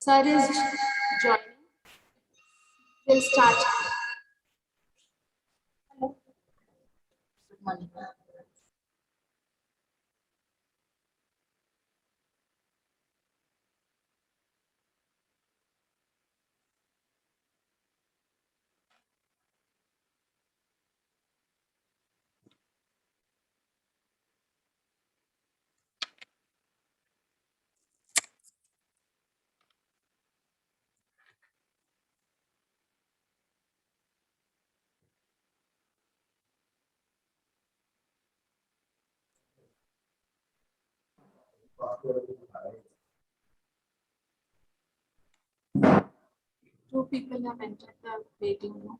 Sir is joining. We'll start. Hello. Good morning. Two people have entered the waiting room.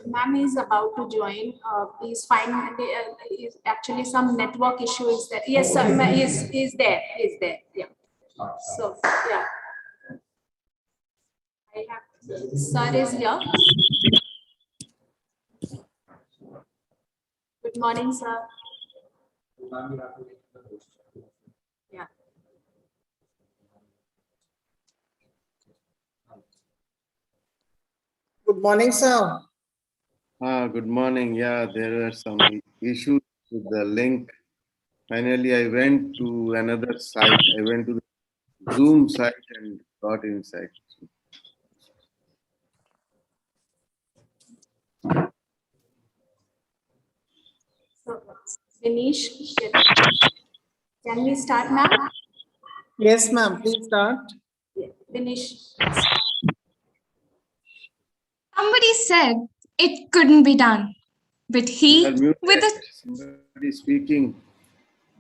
Ma'am is about to join. Please find. Is actually some network issue is there. Yes, sir. Is there. Is there. Yeah. So yeah, I have. Sir is here. Good morning, sir. Yeah. Good morning, sir. Good morning. Yeah, there were some issues with the link. Finally, I went to another site. I went to the Zoom site and got inside. So Dinesh, can we start, ma'am? Yes, ma'am. Please start. Yeah. Dinesh. Somebody said it couldn't be done, but he, You are muted. with a Somebody speaking.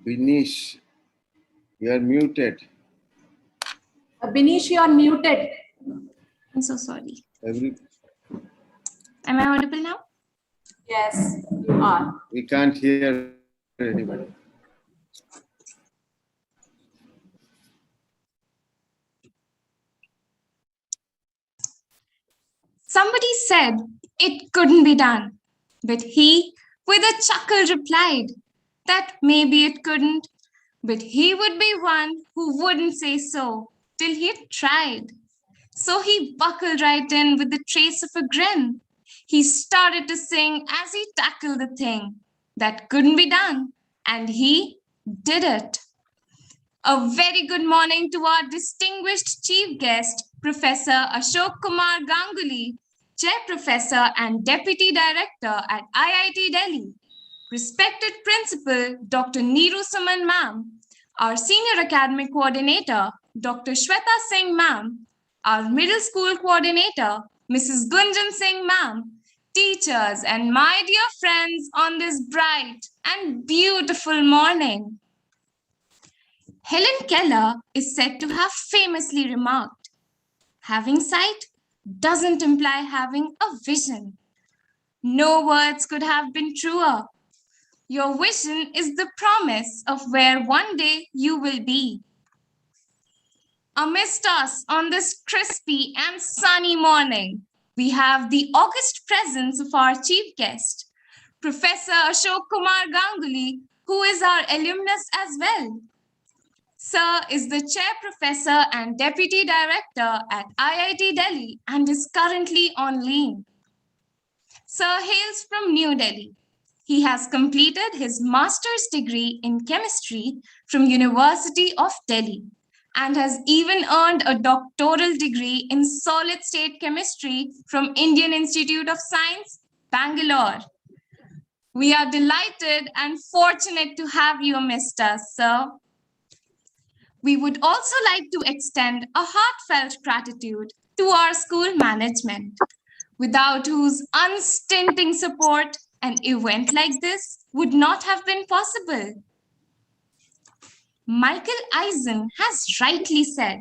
Binish, you are muted. Dinesh, you are muted. I'm so sorry. Every, Am I audible now? Yes, you are. we can't hear anybody. Somebody said it couldn't be done, but he, with a chuckle, replied that maybe it couldn't, but he would be one who wouldn't say so till he had tried. So he buckled right in with the trace of a grin. He started to sing as he tackled the thing that couldn't be done, and he did it. A very good morning to our distinguished chief guest, Professor Ashok Kumar Ganguly, Chair Professor and Deputy Director at IIT Delhi, respected Principal Dr. Neeru Suman Ma'am, our Senior Academic Coordinator, Dr. Shweta Singh Ma'am, our Middle School Coordinator, Mrs. Gunjan Singh Ma'am, teachers, and my dear friends on this bright and beautiful morning. Helen Keller is said to have famously remarked, having sight doesn't imply having a vision. No words could have been truer. Your vision is the promise of where one day you will be. Amidst us on this crispy and sunny morning, we have the august presence of our chief guest, Professor Ashok Kumar Ganguly, who is our alumnus as well. Sir is the chair professor and deputy director at IIT Delhi and is currently on leave. Sir hails from New Delhi. He has completed his master's degree in chemistry from University of Delhi and has even earned a doctoral degree in solid state chemistry from Indian Institute of Science, Bangalore. We are delighted and fortunate to have you amidst us, sir. We would also like to extend a heartfelt gratitude to our school management, without whose unstinting support an event like this would not have been possible. Michael Eisen has rightly said,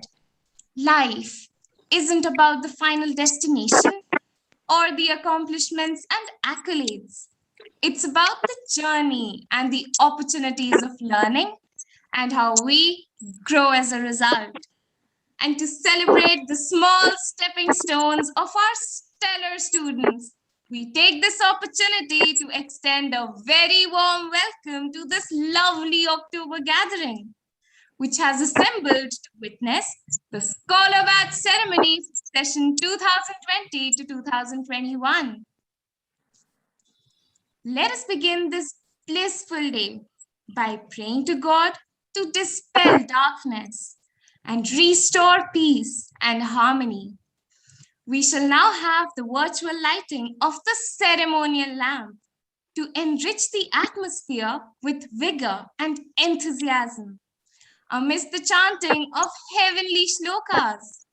life isn't about the final destination or the accomplishments and accolades. It's about the journey and the opportunities of learning and how we grow as a result. And to celebrate the small stepping stones of our stellar students, we take this opportunity to extend a very warm welcome to this lovely October gathering, which has assembled to witness the Scholar Badge Ceremony session 2020 to 2021. Let us begin this blissful day by praying to God to dispel darkness and restore peace and harmony. We shall now have the virtual lighting of the ceremonial lamp to enrich the atmosphere with vigor and enthusiasm amidst the chanting of heavenly shlokas.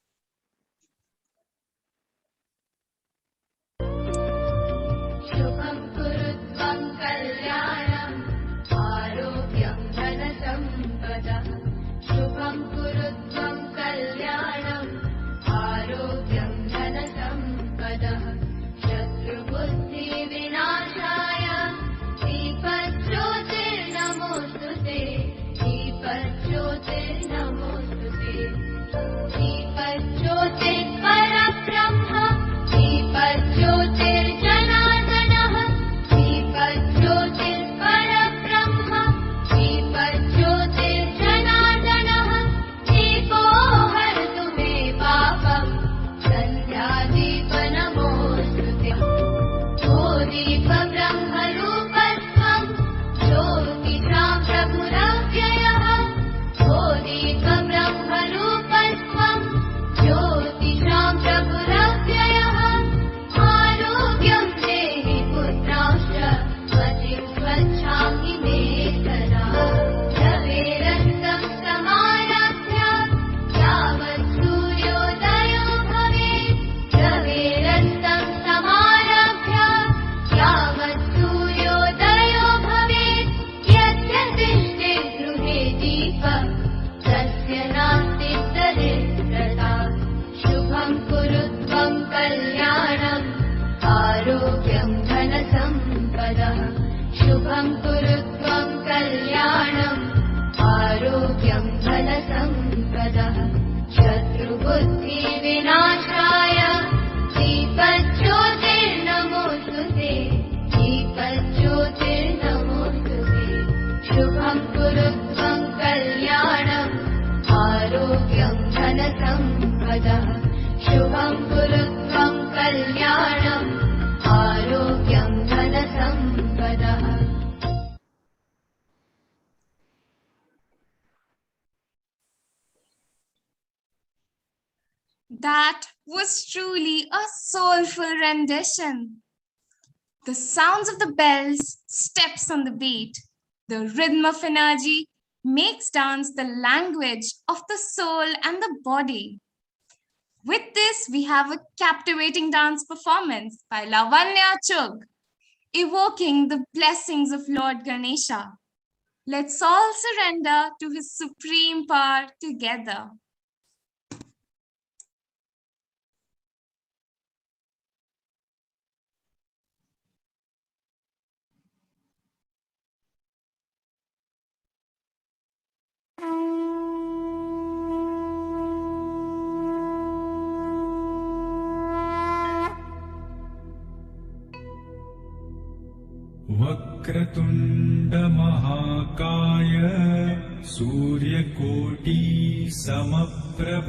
That was truly a soulful rendition. The sounds of the bells, steps on the beat, the rhythm of energy makes dance the language of the soul and the body. With this, we have a captivating dance performance by Lavanya Chugh, evoking the blessings of Lord Ganesha. Let's all surrender to his supreme power together. What वक्रतुण्ड महाकाय सूर्यकोटि समप्रभ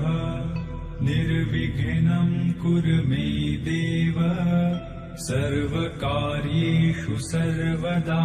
निर्विघ्नं कुरु मे देव सर्वकार्येषु सर्वदा।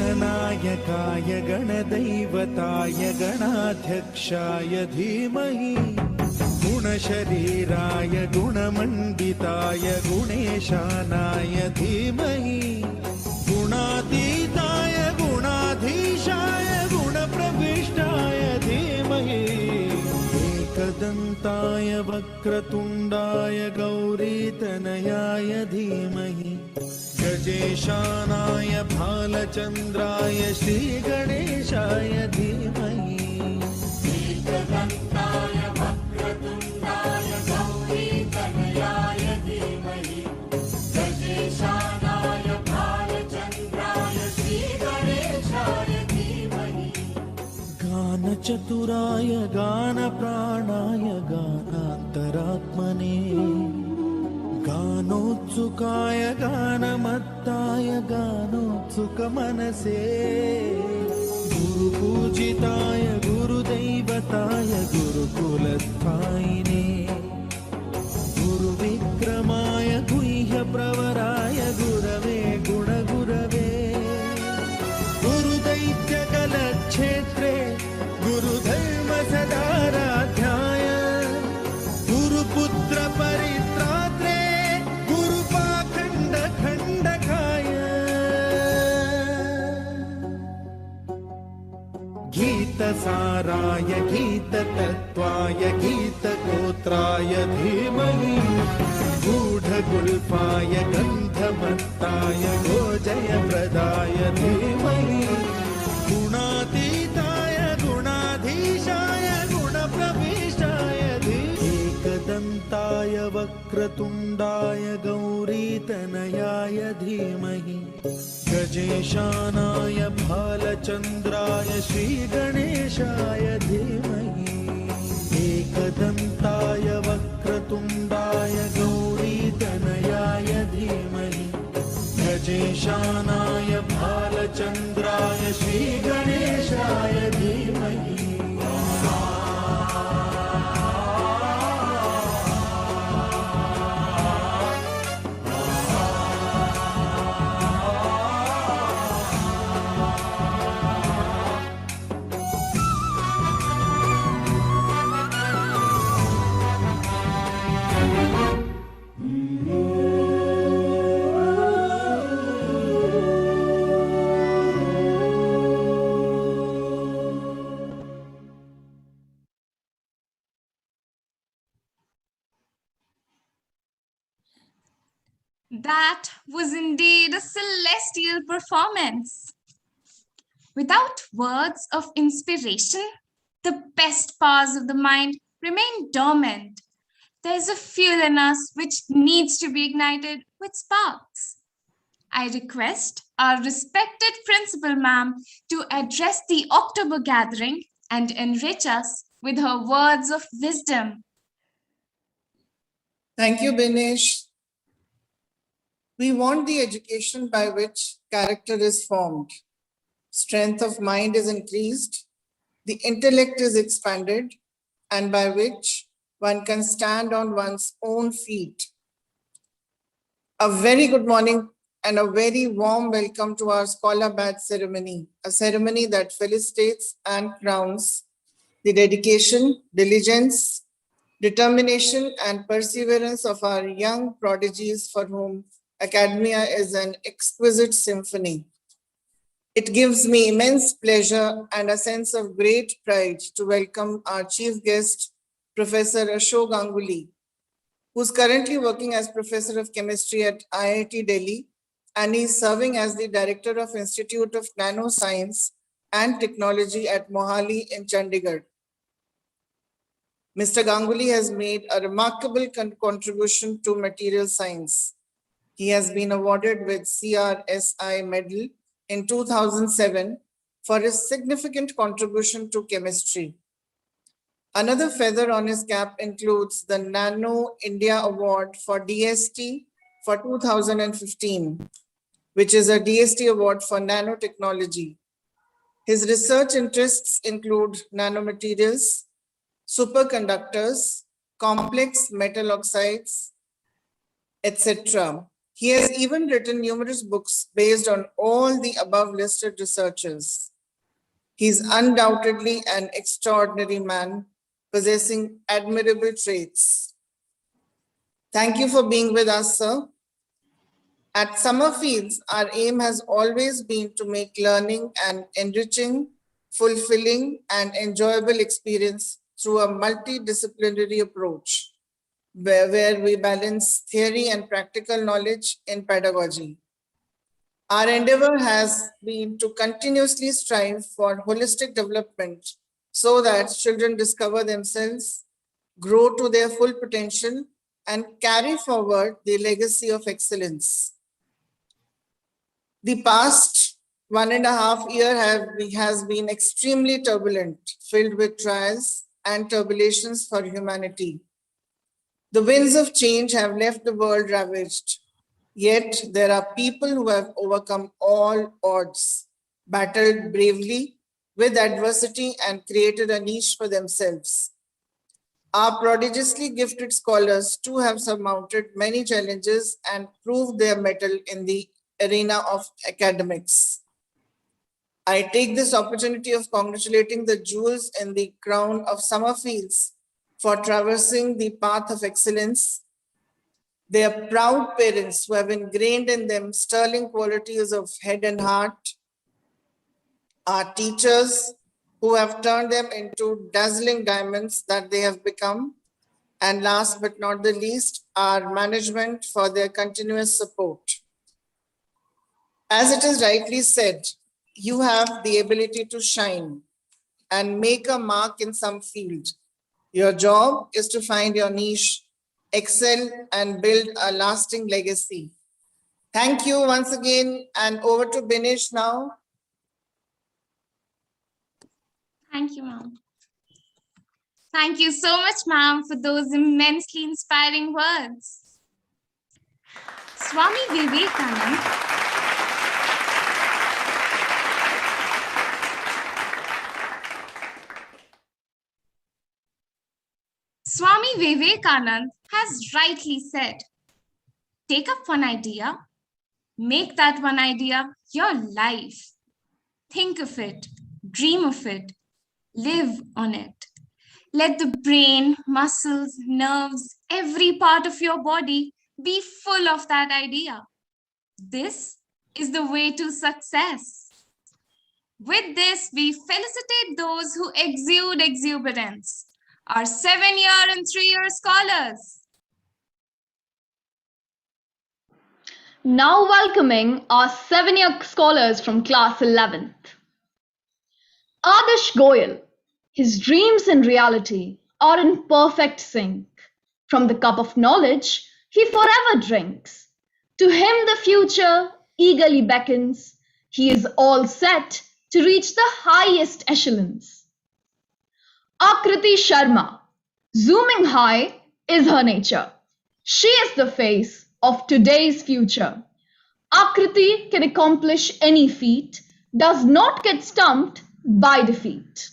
गणनायकाय गणदैवताय गणाध्यक्षाय धीमहि गुणशरीराय गुणमण्डिताय गुणेशानाय धीमहि गुणातीताय गुणाधीशाय गुणप्रविष्टाय धीमहि एकदन्ताय वक्रतुण्डाय गौरीतनयाय धीमहि गजेशानाय भालचन्द्राय श्रीगणेशाय धीमहि एकदन्ताय वक्रतुण्डाय गौरीतनयाय धीमहि गजेशानाय भालचन्द्राय श्रीगणेशाय धीमहि गानचतुराय गानप्राणाय गानान्तरात्मने गानोत्सुकाय गानमत्ताय गानोत्सुकमनसे गुरुपूजिताय गुरुदैवताय गुरुकुलस्थायिने गुरुविक्रमाय गुह्यप्रवराय गुरवे गुणगुरवे गुरुदैत्यकलक्षेत्रे गुरुधर्मसदाराध्याय गुरुपुत्र परित्रात्रे गीतसाराय गीततत्त्वाय गीतगोत्राय धीमहि गूढगुल्फाय गन्धमत्ताय गोजयप्रदाय धीमहि गुणातीताय गुणाधीशाय गुणप्रविष्टाय धीमहि एकदन्ताय वक्रतुण्डाय गौरीतनयाय धीमहि गजेशानाय भालचन्द्राय श्रीगणेशाय धीमहि एकदन्ताय वक्रतुण्डाय गौरीतनयाय धीमहि गजेशानाय भालचन्द्राय श्रीगणेशाय धीमहि That was indeed a celestial performance. Without words of inspiration, the best powers of the mind remain dormant. There's a fuel in us which needs to be ignited with sparks. I request our respected principal ma'am to address the October gathering and enrich us with her words of wisdom. Thank you, Binesh. We want the education by which character is formed. Strength of mind is increased, the intellect is expanded, and by which one can stand on one's own feet. A very good morning and a very warm welcome to our Scholar Badge ceremony, a ceremony that felicitates and crowns the dedication, diligence, determination, and perseverance of our young prodigies for whom academia is an exquisite symphony. It gives me immense pleasure and a sense of great pride to welcome our chief guest, Professor Ashok Ganguly, who's currently working as Professor of Chemistry at IIT Delhi, and he's serving as the Director of Institute of Nanoscience and Technology at Mohali in Chandigarh. Mr. Ganguly has made a remarkable contribution to material science. He has been awarded with CRSI Medal in 2007 for his significant contribution to chemistry. Another feather on his cap includes the Nano India Award for DST for 2015, which is a DST award for nanotechnology. His research interests include nanomaterials, superconductors, complex metal oxides, etc. He has even written numerous books based on all the above listed researchers. He is undoubtedly an extraordinary man possessing admirable traits. Thank you for being with us, sir. At Summerfields, our aim has always been to make learning an enriching, fulfilling, and enjoyable experience through a multidisciplinary approach, where we balance theory and practical knowledge in pedagogy. Our endeavor has been to continuously strive for holistic development so that children discover themselves, grow to their full potential, and carry forward the legacy of excellence. The past 1.5 years has been extremely turbulent, filled with trials and tribulations for humanity. The winds of change have left the world ravaged. Yet there are people who have overcome all odds, battled bravely with adversity, and created a niche for themselves. Our prodigiously gifted scholars too have surmounted many challenges and proved their mettle in the arena of academics. I take this opportunity of congratulating the jewels in the crown of Summerfields for traversing the path of excellence. They are proud parents who have ingrained in them sterling qualities of head and heart. Our teachers who have turned them into dazzling diamonds that they have become. And last but not the least, our management for their continuous support. As it is rightly said, you have the ability to shine and make a mark in some field. Your job is to find your niche, excel, and build a lasting legacy. Thank you once again, and over to Binish now. Thank you, ma'am. Thank you so much, ma'am, for those immensely inspiring words. Swami Vivekananda Swami Vivekananda has rightly said, take up one idea, make that one idea your life. Think of it, dream of it, live on it. Let the brain, muscles, nerves, every part of your body be full of that idea. This is the way to success. With this, we felicitate those who exude exuberance, our 7-year and 3-year scholars. Now welcoming our 7-year scholars from class 11th. Adarsh Goyal, his dreams and reality are in perfect sync. From the cup of knowledge he forever drinks. To him the future eagerly beckons. He is all set to reach the highest echelons. Akriti Sharma, zooming high is her nature. She is the face of today's future. Akriti can accomplish any feat, does not get stumped by defeat.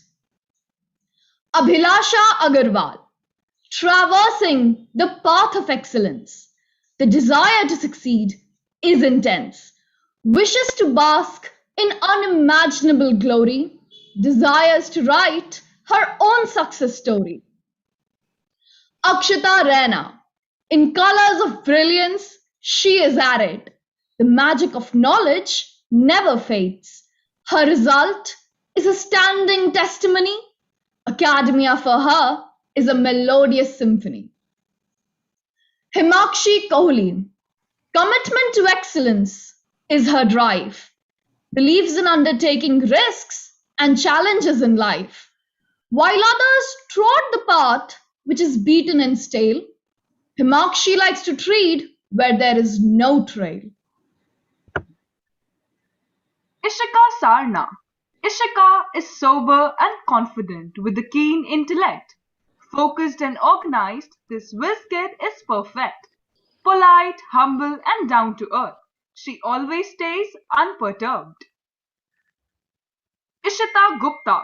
Abhilasha Agarwal, traversing the path of excellence. The desire to succeed is intense, wishes to bask in unimaginable glory, desires to write her own success story. Akshata Raina, in colors of brilliance, she is at it. The magic of knowledge never fades. Her result is a standing testimony. Academia for her is a melodious symphony. Himakshi Kohli, commitment to excellence is her drive. Believes in undertaking risks and challenges in life. While others trod the path which is beaten and stale, Himakshi likes to tread where there is no trail. Ishika Sarna. Ishika is sober and confident with a keen intellect. Focused and organized, this whiz kid is perfect. Polite, humble, and down to earth. She always stays unperturbed. Ishita Gupta.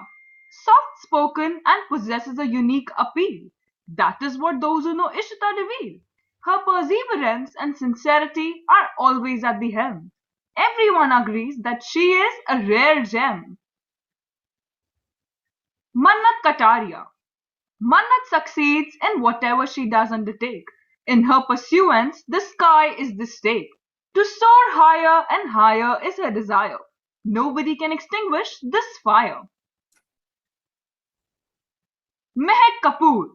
Soft spoken and possesses a unique appeal. That is what those who know Ishita reveal. Her perseverance and sincerity are always at the helm. Everyone agrees that she is a rare gem. Mannat Kataria. Mannat succeeds in whatever she does undertake. In her pursuance, the sky is the stake. To soar higher and higher is her desire. Nobody can extinguish this fire. Mehak Kapoor.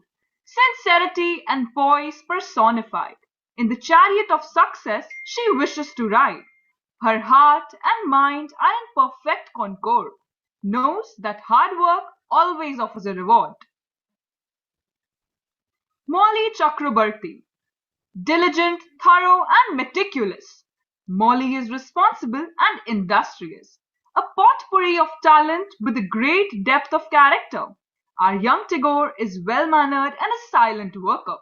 Sincerity and poise personified. In the chariot of success, she wishes to ride. Her heart and mind are in perfect concord. Knows that hard work always offers a reward. Molly Chakrabarti. Diligent, thorough, and meticulous. Molly is responsible and industrious. A potpourri of talent with a great depth of character. Our young Tagore is well-mannered and a silent worker.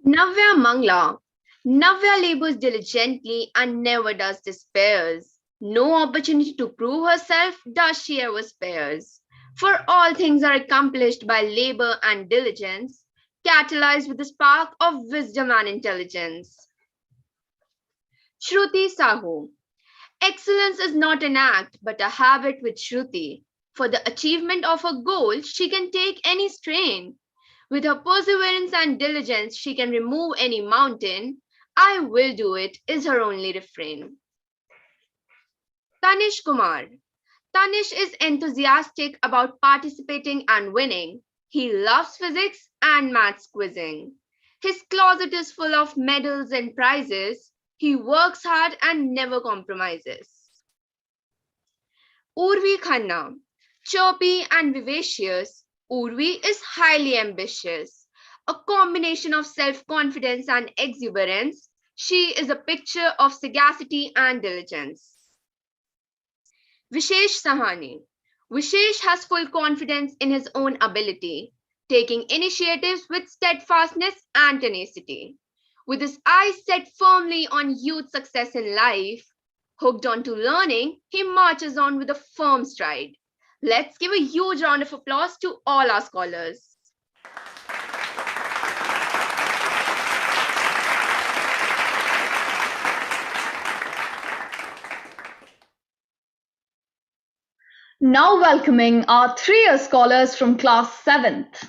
Navya Mangla. Navya labors diligently and never does despairs. No opportunity to prove herself does she ever spares. For all things are accomplished by labor and diligence, catalyzed with the spark of wisdom and intelligence. Shruti Sahu. Excellence is not an act, but a habit with Shruti. For the achievement of a goal, she can take any strain. With her perseverance and diligence, she can remove any mountain. I will do it is her only refrain. Tanish Kumar. Tanish is enthusiastic about participating and winning. He loves physics and maths quizzing. His closet is full of medals and prizes. He works hard and never compromises. Urvi Khanna. Chirpy and vivacious, Urvi is highly ambitious. A combination of self-confidence and exuberance, she is a picture of sagacity and diligence. Vishesh Sahani. Vishesh has full confidence in his own ability, taking initiatives with steadfastness and tenacity. With his eyes set firmly on youth success in life, hooked onto learning, he marches on with a firm stride. Let's give a huge round of applause to all our scholars. Now welcoming our 3-year scholars from class 7th.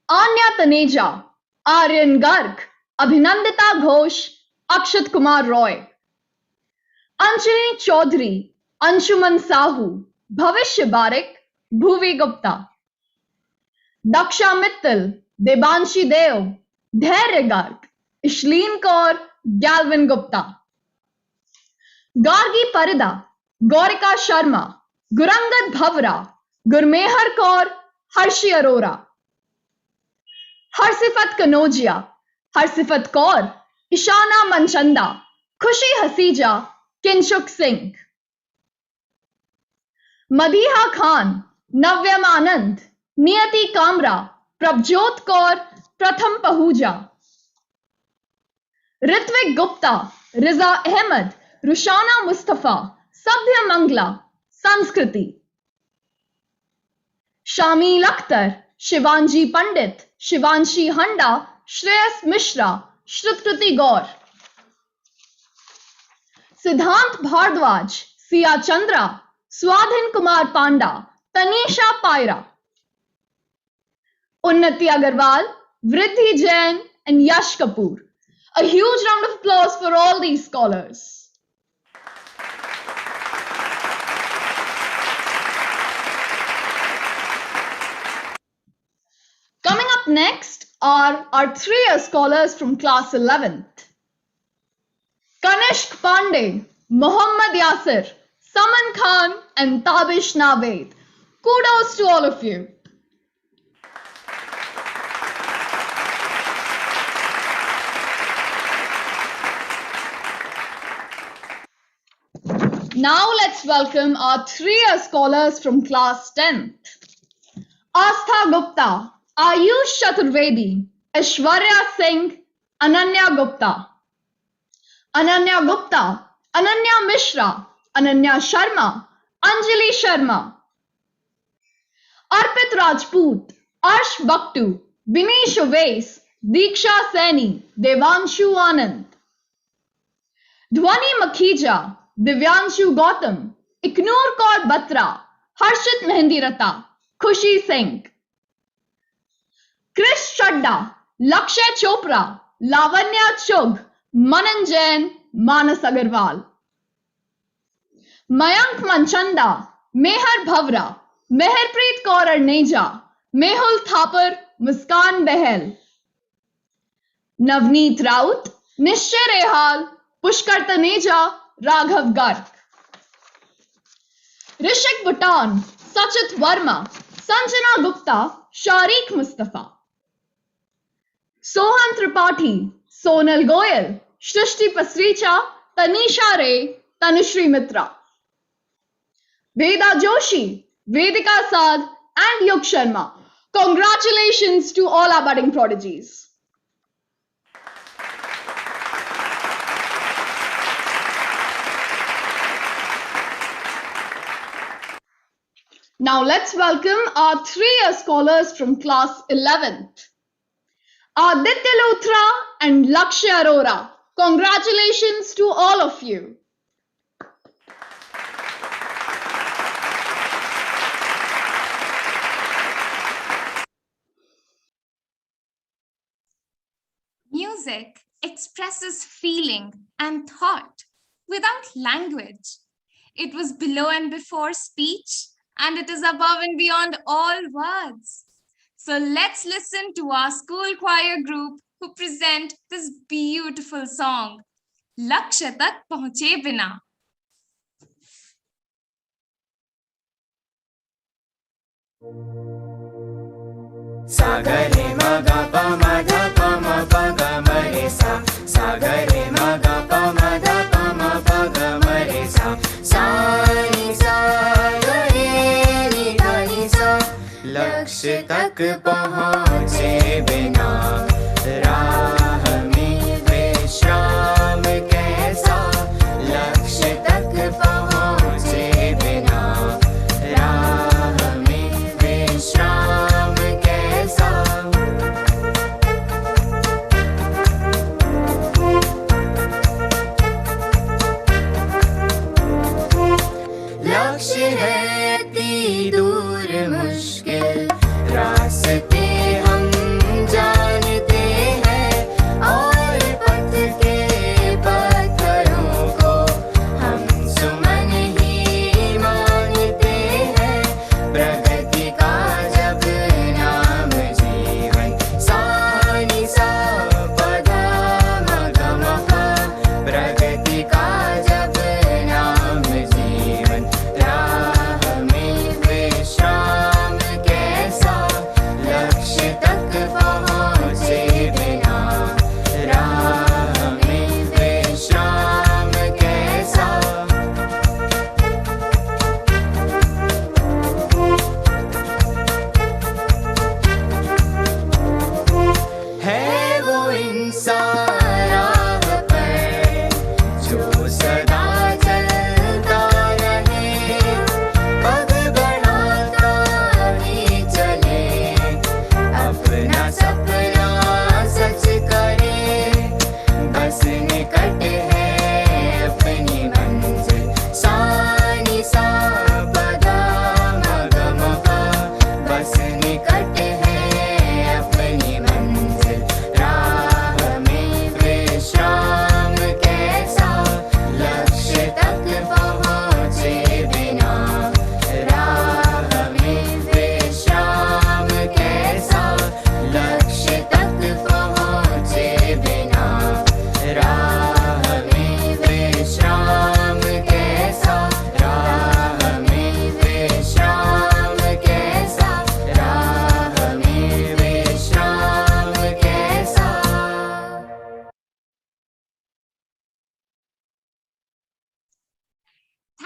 Anya Taneja, Aryan Garg, Abhinandita Ghosh, Akshat Kumar Roy. Anjali Chaudhary, Anshuman Sahu, Bhavishya Barik, Bhuvi Gupta. Daksha Mittal, Debanshi Deo, Dhairya Garg, Ishleen Kaur, Galvin Gupta. Gargi Parida, Gaurika Sharma, Gurangad Bhavra, Gurmehar Kaur, Harshi Arora. Harsifat Kanojia, Harsifat Kaur, Ishana Manchanda, Khushi Hasija, Kinshuk Singh. Madiha Khan, Navyam Anand, Niyati Kamra, Prabjot Kaur, Pratham Pahuja. Ritvik Gupta, Riza Ahmed, Rushana Mustafa, Sabhya Mangla, Sanskriti. Shamil Akhtar, Shivanji Pandit, Shivanshi Handa, Shreyas Mishra, Shrutkruti Gaur. Siddhant Bhardwaj, Siya Chandra, Swadhin Kumar Panda, Tanisha Paira. Unnati Agarwal, Vriddhi Jain, and Yash Kapoor. A huge round of applause for all these scholars. Coming up next are our 3-year scholars from class 11th. Kanishk Pandey, Muhammad Yasir, Saman Khan, and Tabish Naved. Kudos to all of you. Now let's welcome our 3-year scholars from class 10th. Astha Gupta, Ayush Chaturvedi, Aishwarya Singh, Ananya Gupta. Ananya Gupta, Ananya Mishra, Ananya Sharma, Anjali Sharma. Arpit Rajput, Arsh Baktu, Binish Ovais, Diksha Saini, Devanshu Anand. Dhwani Makhija, Divyanshu Gautam, Iknoor Kaur Batra, Harshit Mehendirata, Khushi Singh. Krish Chadda, Lakshay Chopra, Lavanya Chugh, Manan Jain, Manas Agarwal. Mayank Manchanda, Mehar Bhavra, Meherpreet Kaur Arneja, Mehul Thapar, Muskan Behel. Navneet Raut, Nishchay Rehal, Pushkar Taneja, Raghav Garg. Rishik Bhutan, Sachit Verma, Sanjana Gupta, Sharik Mustafa. Sohan Tripathi, Sonal Goyal, Shrishti Pasricha, Tanisha Ray, Tanushri Mitra. Veda Joshi, Vedika Saad, and Yug Sharma. Congratulations to all our budding prodigies. Now let's welcome our 3-year scholars from class 11th. Aditya Luthra and Lakshya Arora. Congratulations to all of you. Music expresses feeling and thought without language. It was below and before speech, and it is above and beyond all words. So let's listen to our school choir group who present this beautiful song, Lakshya Tak Pahunche Bina. Sagare maga pa madha pa ma pa ga ma re sa. Sagare maga pa madha pa ma pa ga ma re sa. Sa ni sa re ni da ni sa. लक्ष्य तक पहुँचे बिना राह में विश्राम कैसा. लक्ष्य तक पहुँचे बिना राह में विश्राम कैसा. लक्ष्य है अति दूर मुश्किल रास्ते हम जानते हैं.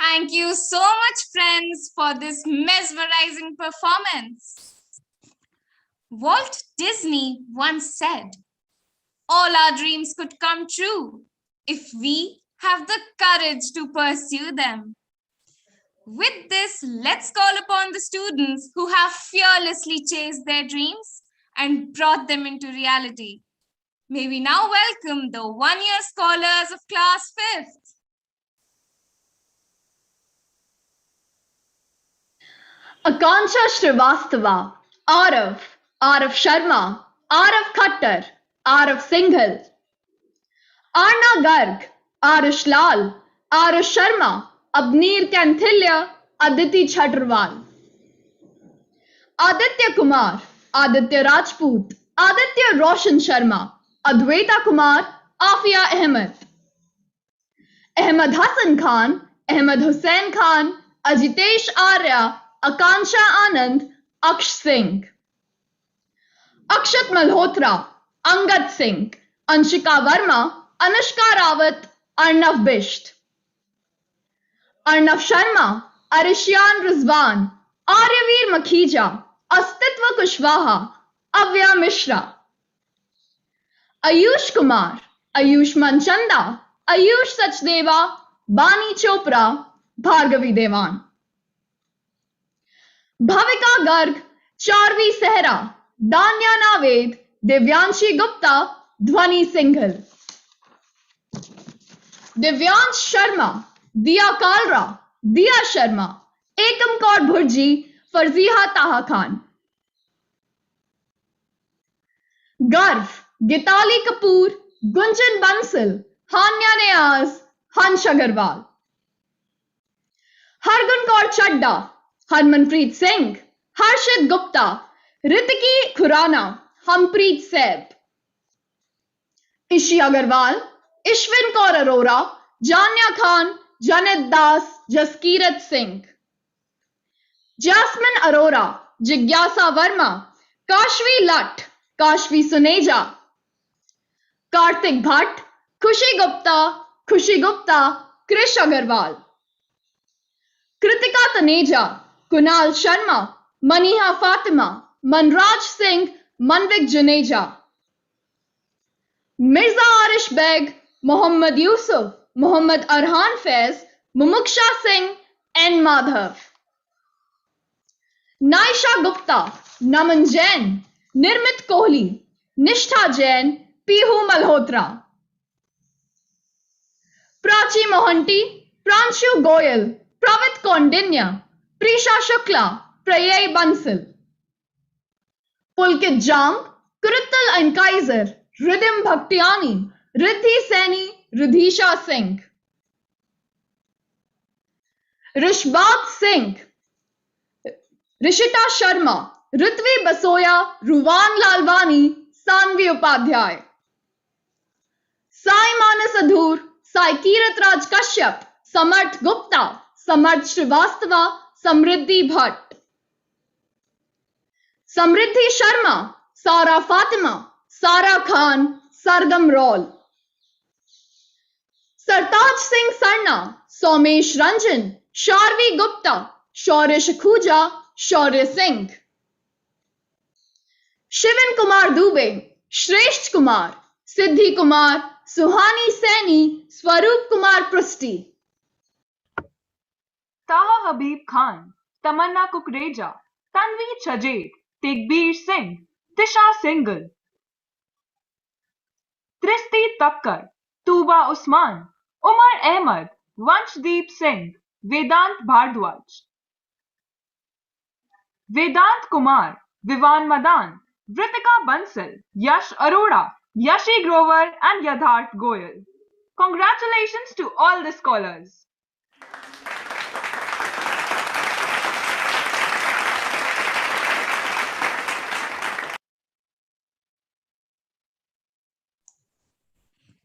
Thank you so much, friends, for this mesmerizing performance. Walt Disney once said, all our dreams could come true if we have the courage to pursue them. With this, let's call upon the students who have fearlessly chased their dreams and brought them into reality. May we now welcome the one-year scholars of class 5th. Akansha Shrivastava, Arav Sharma, Arav Khattar, Arav Singhal, Arna Garg, Arish Lal, Arish Sharma, Abneer Kanthilya, Aditi Chhatarwal, Aditya Kumar, Aditya Rajput, Aditya Roshan Sharma, Adwaita Kumar, Afia Ahmed, Ahmed Hassan Khan, Ahmed Hussain Khan, Ajitesh Arya, Akansha Anand, Aksh Singh, Akshat Malhotra, Angad Singh, Anshika Verma, Anushka Rawat, Arnav Bisht, Arnav Sharma, Arishan Rizwan, Aryavir Makhija, Astitva Kushwaha, Avya Mishra, Ayush Kumar, Ayush Manchanda, Ayush Sachdeva, Bani Chopra, Bhargavi Devan, Bhavika Garg, Charvi Sehra, Danya Naved, Divyanshi Gupta, Dhwani Singhal, Divyansh Sharma, Diya Kalra, Diya Sharma, Ekam Kaur Bhurji, Farziha Taha Khan, Garv, Gitali Kapoor, Gunjan Bansal, Hanya Neaz, Hansh Agarwal, Hargun Kaur Chadda, Harmanpreet Singh, Harshit Gupta, Ritiki Khurana, Hampreet Seb, Ishi Agarwal, Ishwin Kaur Arora, Janya Khan, Janit Das, Jaskirat Singh, Jasmine Arora, Jigyasa Verma, Kashvi Lat, Kashvi Suneja, Karthik Bhatt, Khushi Gupta, Krish Agarwal, Kritika Taneja, Kunal Sharma, Maniha Fatima, Manraj Singh, Manvik Juneja, Mirza Arish Beg, Mohammad Yusuf, Mohammad Arhan Faiz, Mumuksha Singh, N. Madhav, Naisha Gupta, Naman Jain, Nirmit Kohli, Nishtha Jain, Pihu Malhotra, Prachi Mohanty, Pranshu Goyal, Pravit Kondinya, Prisha Shukla, Prayay Bansal, Pulkit Jang, Krital and Kaiser, Ridim Bhaktiani, Riddhi Saini, Ridhisha Singh, Rishbhat Singh, Rishita Sharma, Ritvi Basoya, Ruwan Lalwani, Sanvi Upadhyay, Sai Manas Adhur, Sai Kirat Raj Kashyap, Samarth Gupta, Samarth Shrivastava, Samriddhi Bhatt, Samriddhi Sharma, Sara Fatima, Sara Khan, Sargam Raul, Sartaj Singh Sarna, Somesh Ranjan, Sharvi Gupta, Shaurya Shakhuja, Shaurya Singh, Shivan Kumar Dubey, Shresht Kumar, Siddhi Kumar, Suhani Saini, Swaroop Kumar Prusti, Taha Habib Khan, Tamanna Kukreja, Tanvi Chajed, Tegbir Singh, Tisha Singhal, Tristi Takkar, Tuba Usman, Umar Ahmed, Vanshdeep Singh, Vedant Bhardwaj, Vedant Kumar, Vivan Madan, Vritika Bansal, Yash Arora, Yashi Grover and Yadharth Goyal. Congratulations to all the scholars.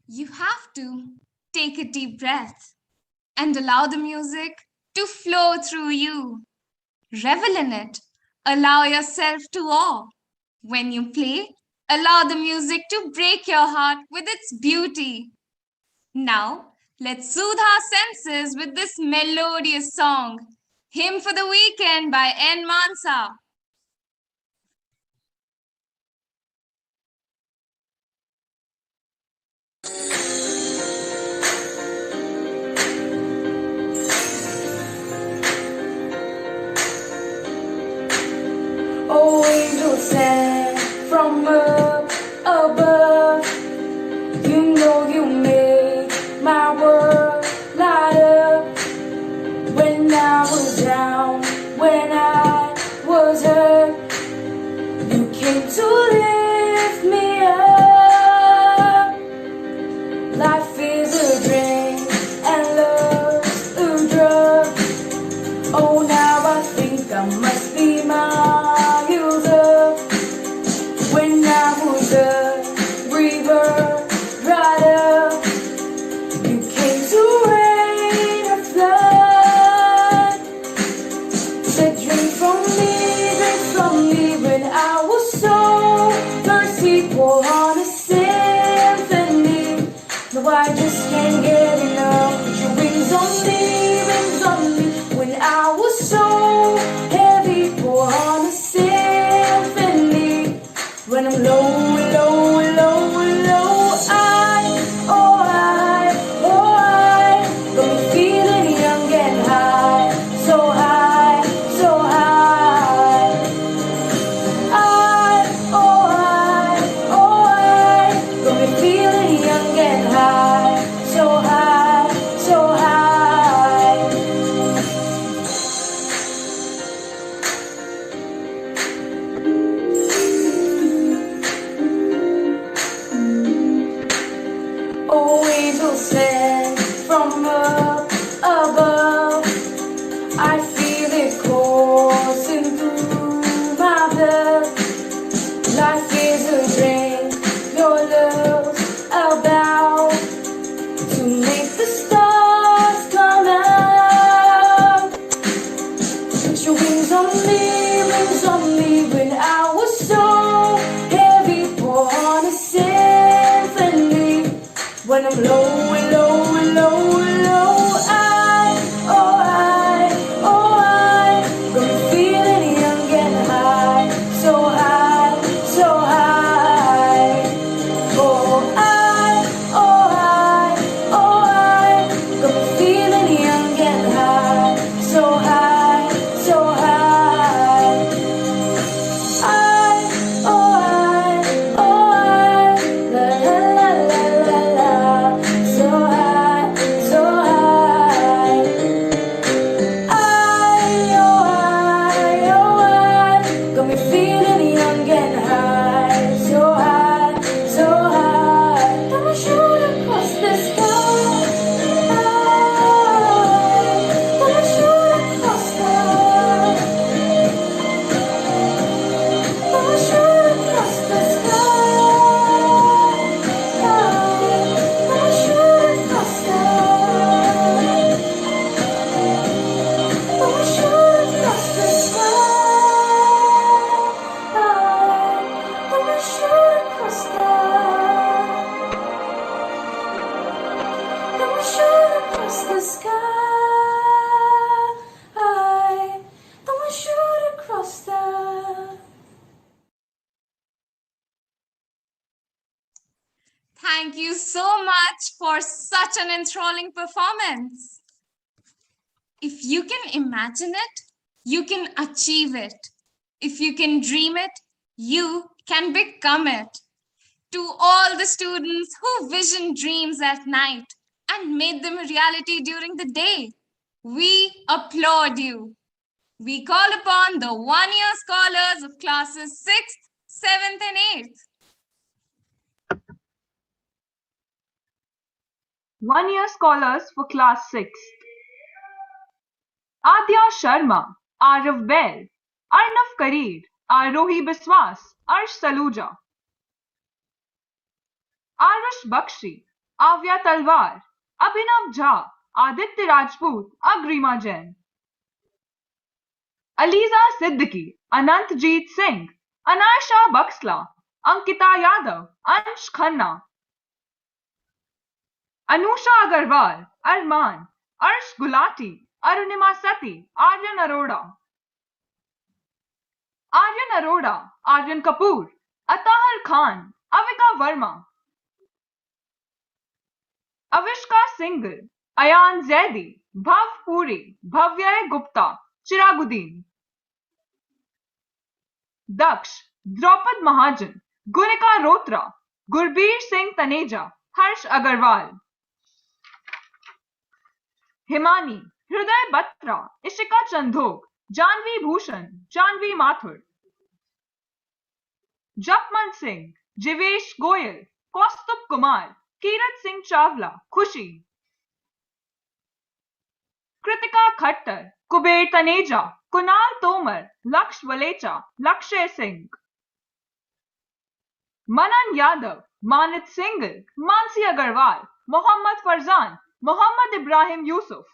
You have to take a deep breath and allow the music to flow through you. Revel in it. Allow yourself to awe. When you play, allow the music to break your heart with its beauty. Now, Let's soothe our senses with this melodious song. Hymn for the Weekend by N. Mansa. Oh, angels sent from up above, you know you made my world light up. When I was down, when I was hurt, you came to lift me up. Life is a drink and love's a drug. Oh, now I think I must be miles up. When I was a river dried up, you came to rain a flood. Said drink from me when I was so thirsty. Pour on a symphony. No, I just can't get enough. Put your wings on me, when I was so heavy. Pour on a symphony. When I'm low, low, low, low, got me feeling young and high, so high, so high. Got me feeling young and high, so high, so high. Oh, angels sent from up above, I feel it coursing through my blood. Life is a drink, your love's about to make the stars come out. Put your wings on me, when I was so heavy. Pour on a symphony. When I'm low, low, low, low, got me feeling young and high, so high, so high. Got me feeling young and high, so high, so high. La la la la la la, so high, so high. Got me feeling young and high, so high, so high. I'ma shoot across the sky. I'ma shoot across the I'ma shoot across the sky. I'ma shoot across the I'ma shoot across the sky. I'ma shoot across the I'ma shoot across the sky. I'ma shoot across the Thank you so much for such an enthralling performance. If you can imagine it, you can achieve it. If you can dream it, you can become it. To all the students who visioned dreams at night and made them a reality during the day, we applaud you. We call upon the one-year scholars of classes 6th, 7th, and 8th. 1-year scholars for class 6th. Adya Sharma, Arav Bail, Arnav Kareed, Arohi Biswas, Arsh Saluja. Arush Bakshi, Avya Talwar, Abhinav Jha, Aditya Rajput, Agrima Jain. Aliza Siddiqui, Anantjeet Singh, Anayesha Baksla, Ankita Yadav, Ansh Khanna. Anusha Agarwal, Arman, Arsh Gulati, Arunima Sati, Aryan Arora. Aryan Arora, Aryan Kapoor, Atahar Khan, Avika Verma. Avishka Singhal, Ayan Zaidi, Bhav Puri, Bhavyay Gupta, Chiraguddin. Daksh, Draupad Mahajan, Gunika Rotra, Gurbir Singh Taneja, Harsh Agarwal. Himani, Hriday Batra, Ishika Chandok, Janvi Bhushan, Janvi Mathur. Japman Singh, Jivesh Goyal, Kaustubh Kumar, Kirat Singh Chawla, Khushi. Kritika Khattar, Kuber Taneja, Kunal Tomar, Laksh Valecha, Lakshay Singh. Manan Yadav, Manit Singhal, Mansi Agarwal, Mohammad Farzan, Mohammad Ibrahim Yusuf.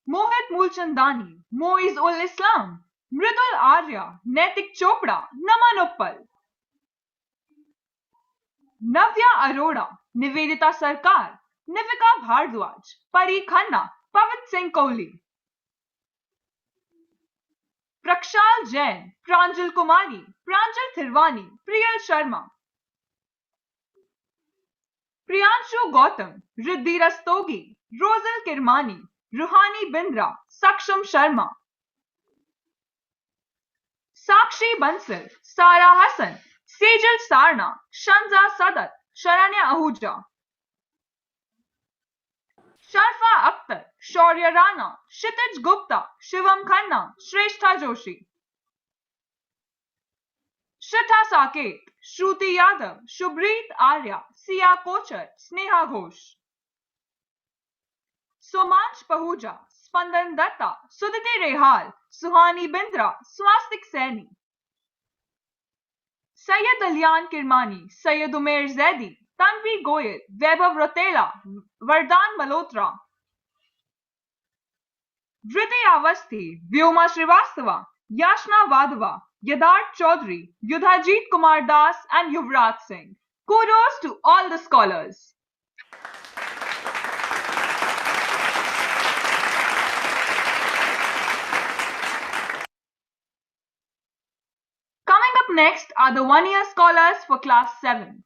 Mohit Mulchandani, Moiz ul Islam, Mridul Arya, Naitik Chopra, Naman Uppal. Navya Arora, Nivedita Sarkar, Nivika Bhardwaj, Pari Khanna, Pavit Singh Kohli. Prakshal Jain, Pranjal Kumari, Pranjal Thirwani, Priyal Sharma. Priyanshu Gautam, Riddhi Rastogi, Rosal Kirmani, Ruhani Bindra, Saksham Sharma. Sakshi Bansal, Sara Hassan, Sejal Sarna, Shanza Sadat, Sharanya Ahuja. Sharfa Akhtar, Shaurya Rana, Kshitij Gupta, Shivam Khanna, Shrestha Joshi. Shritha Saket, Shruti Yadav, Shubhreet Arya, Sia Kochar, Sneha Ghosh. Somansh Pahuja, Spandan Datta, Sudhiti Rehal, Suhani Bindra, Swastik Saini. Syed Alyan Kirmani, Syed Umair Zaidi, Tanvi Goyal, Vaibhav Rotela, Vardhan Malhotra. Vriti Avasthi, Vyoma Srivastava, Yashna Vadava, Yadart Chaudhary, Yudhajit Kumar Das and Yuvraj Singh. Kudos to all the scholars. Coming up next are the one-year scholars for class 7.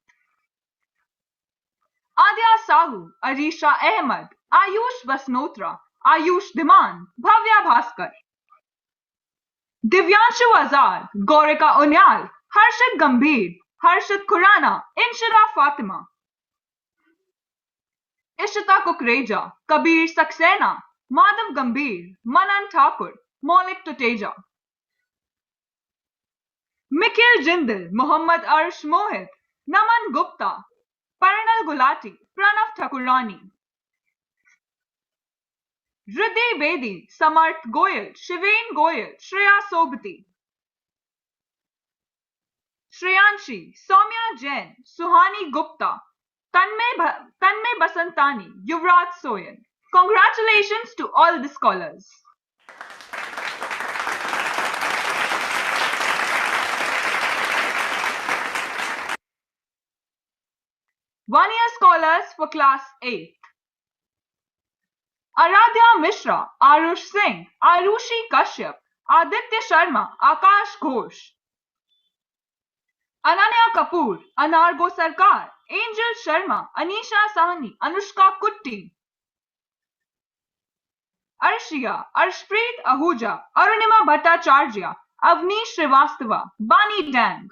Adya Sahu, Arisha Ahmed, Ayush Basnotra, Ayush Diman, Bhavya Bhaskar. Divyanshu Azad, Gorika Unyal, Harshit Gambhir, Harshit Khurana, Inshira Fatima. Ishita Kukreja, Kabir Saxena, Madhav Gambhir, Manan Thakur, Maulik Tuteja. Mikhil Jindal, Muhammad Arsh Mohit, Naman Gupta, Paranal Gulati, Pranav Thakurani. Riddhi Bedi, Samarth Goyal, Shiveen Goyal, Shreya Sobti. Shreyanshi, Soumya Jain, Suhani Gupta, Tanmay Basantani, Yuvraj Soyan. Congratulations to all the scholars. One-year scholars for class 8. Aradhya Mishra, Arush Singh, Arushi Kashyap, Aditya Sharma, Akash Ghosh. Ananya Kapoor, Anargo Sarkar, Angel Sharma, Anisha Sahni, Anushka Kutti. Arshia, Arshpreet Ahuja, Arunima Bhattacharya, Avnish Srivastava, Bani Dang.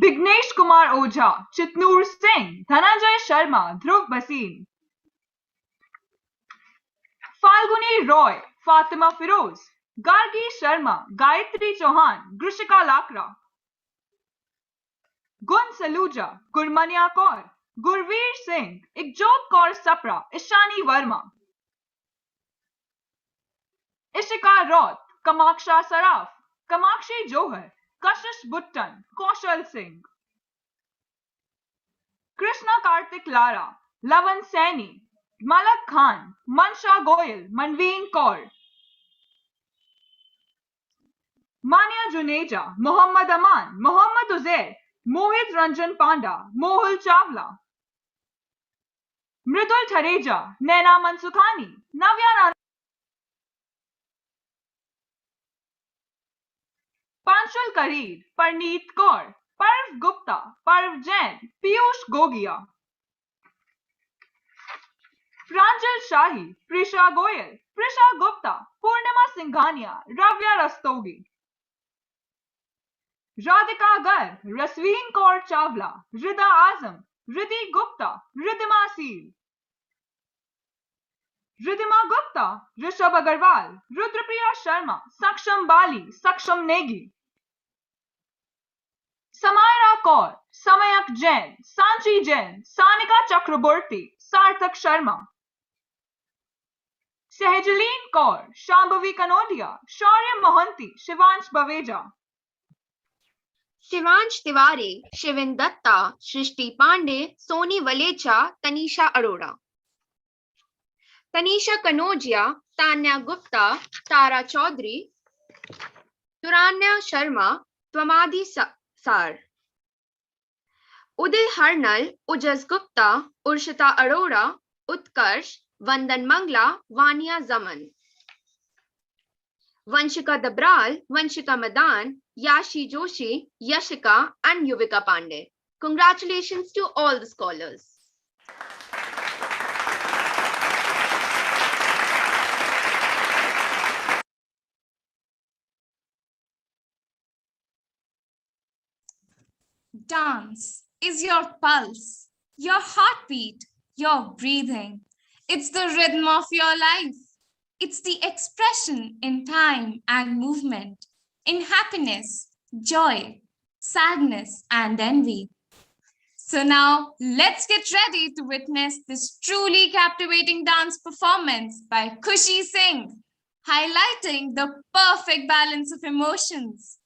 Bignesh Kumar Ojha, Chitnoor Singh, Dhananjay Sharma, Dhruv Basin. Falguni Roy, Fatima Firoz, Gargi Sharma, Gayatri Chauhan, Grishika Lakra. Gun Saluja, Gurmanya Kaur, Gurveer Singh, Ikjot Kaur Sapra, Ishani Verma. Ishika Roth, Kamaksha Saraf, Kamakshi Johar, Kashish Buttan, Kaushal Singh. Krishna Kartik Lara, Lavan Saini, Malak Khan, Mansha Goyal, Manveen Kaur. Mania Juneja, Muhammad Aman, Muhammad Uzair, Mohit Ranjan Panda, Mohul Chawla. Mridul Thareja, Naina Mansukhani, Navya Rana. Panchal Karir, Parneet Kaur, Parv Gupta, Parv Jain, Piyush Gogia. Pranjal Shahi, Prisha Goyal, Prisha Gupta, Purnima Singhania, Ravya Rastogi. Radhika Garg, Rasveen Kaur Chawla, Rida Azam, Riddhi Gupta, Riddhima Seal. Riddhima Gupta, Rishabh Agarwal, Rudrapriya Sharma, Saksham Bali, Saksham Negi. Samaira Kaur, Samayak Jain, Sanchi Jain, Sanika Chakraborty, Sarthak Sharma. Sehjaleen Kaur, Shambhavi Kanodia, Shaurya Mohanty, Shivansh Baveja. Shivansh Tiwari, Shivin Datta, Shrishti Pandey, Soni Valecha, Tanisha Arora. Tanisha Kanojia, Tanya Gupta, Tara Chaudhary, Turanya Sharma, Twamadi Sar. Uday Harnal, Ujaz Gupta, Urshita Arora, Utkarsh, Vandan Mangla, Vania Zaman. Vanshika Dabral, Vanshika Madan, Yashi Joshi, Yashika, and Yuvika Pandey. Congratulations to all the scholars. Dance is your pulse, your heartbeat, your breathing. It's the rhythm of your life. It's the expression in time and movement, in happiness, joy, sadness, and envy. So now let's get ready to witness this truly captivating dance performance by Khushi Singh, highlighting the perfect balance of emotions.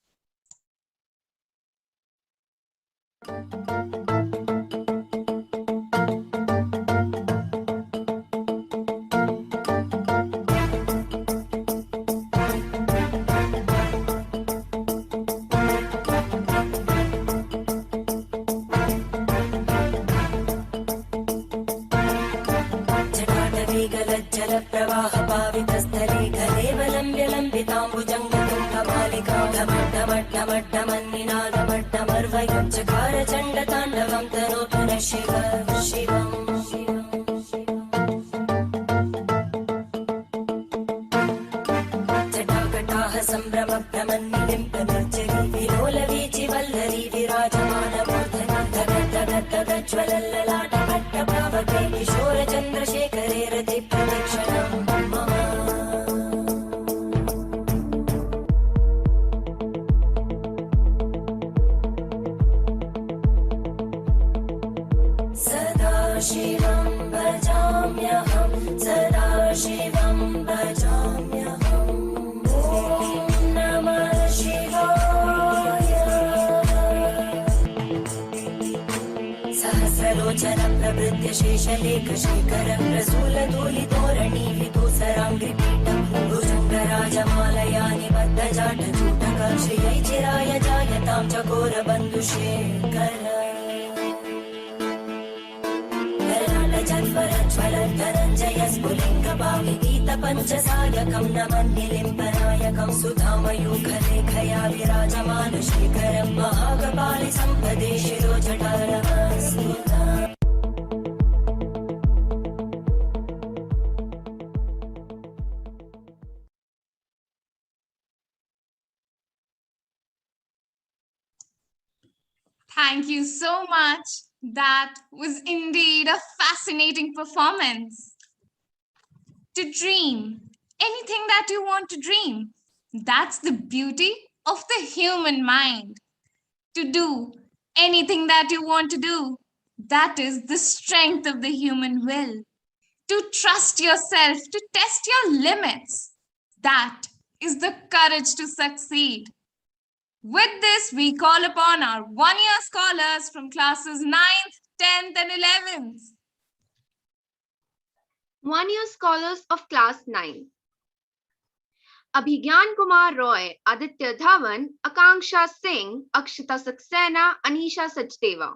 जलप्रवाहपावितस्थले कलेवलम्ब्यलम्बिताम्बुजङ्गमट्टमट्टमट्टमन्निनादमट्टमर्वयं चकारचण्डताण्डवं तनोतु नः शिवम् जटाकटाः सम्भ्रमभ्रमन्निलिम्पनर्जरी विलोलवीचिवल्लरी विराजमानमूर्धनि धगद्धगद्धगज्ज्वलल्ललाटपट्टपावके किशोरचन्द्रशेखरे रतिप्रदक्षिणं मम सदा शिवं भजाम्यहं सदा शिवं भजाम्यहम् ॐ नमः शिवाय सहस्रलोचन प्रभृत्य शेषलेखशेखरं रसूलधूलितोरणि विदूसराङ्घ्रिपीठं भुजङ्गराजमालया निबद्धजाटचूटक श्रियैचिराय जायतां चकोरबन्धुशेखर ज्वलद्धनञ्जय स्फुलिङ्गभाविगीतपञ्चसायकं नमन्निलिम्बनायकं सुधामयूखलेखया विराजमानशेखरं महाकपालि सम्पदे शिरोजटारमस्तुता Thank you so much. That was indeed a fascinating performance. To dream anything that you want to dream, that's the beauty of the human mind. To do anything that you want to do, that is the strength of the human will. To trust yourself, to test your limits, that is the courage to succeed. With this, we call upon our one-year scholars from classes 9th, 10th, and 11th. One-year scholars of class 9. Abhigyan Kumar Roy, Aditya Dhawan, Akanksha Singh, Akshita Saxena, Anisha Sachdeva.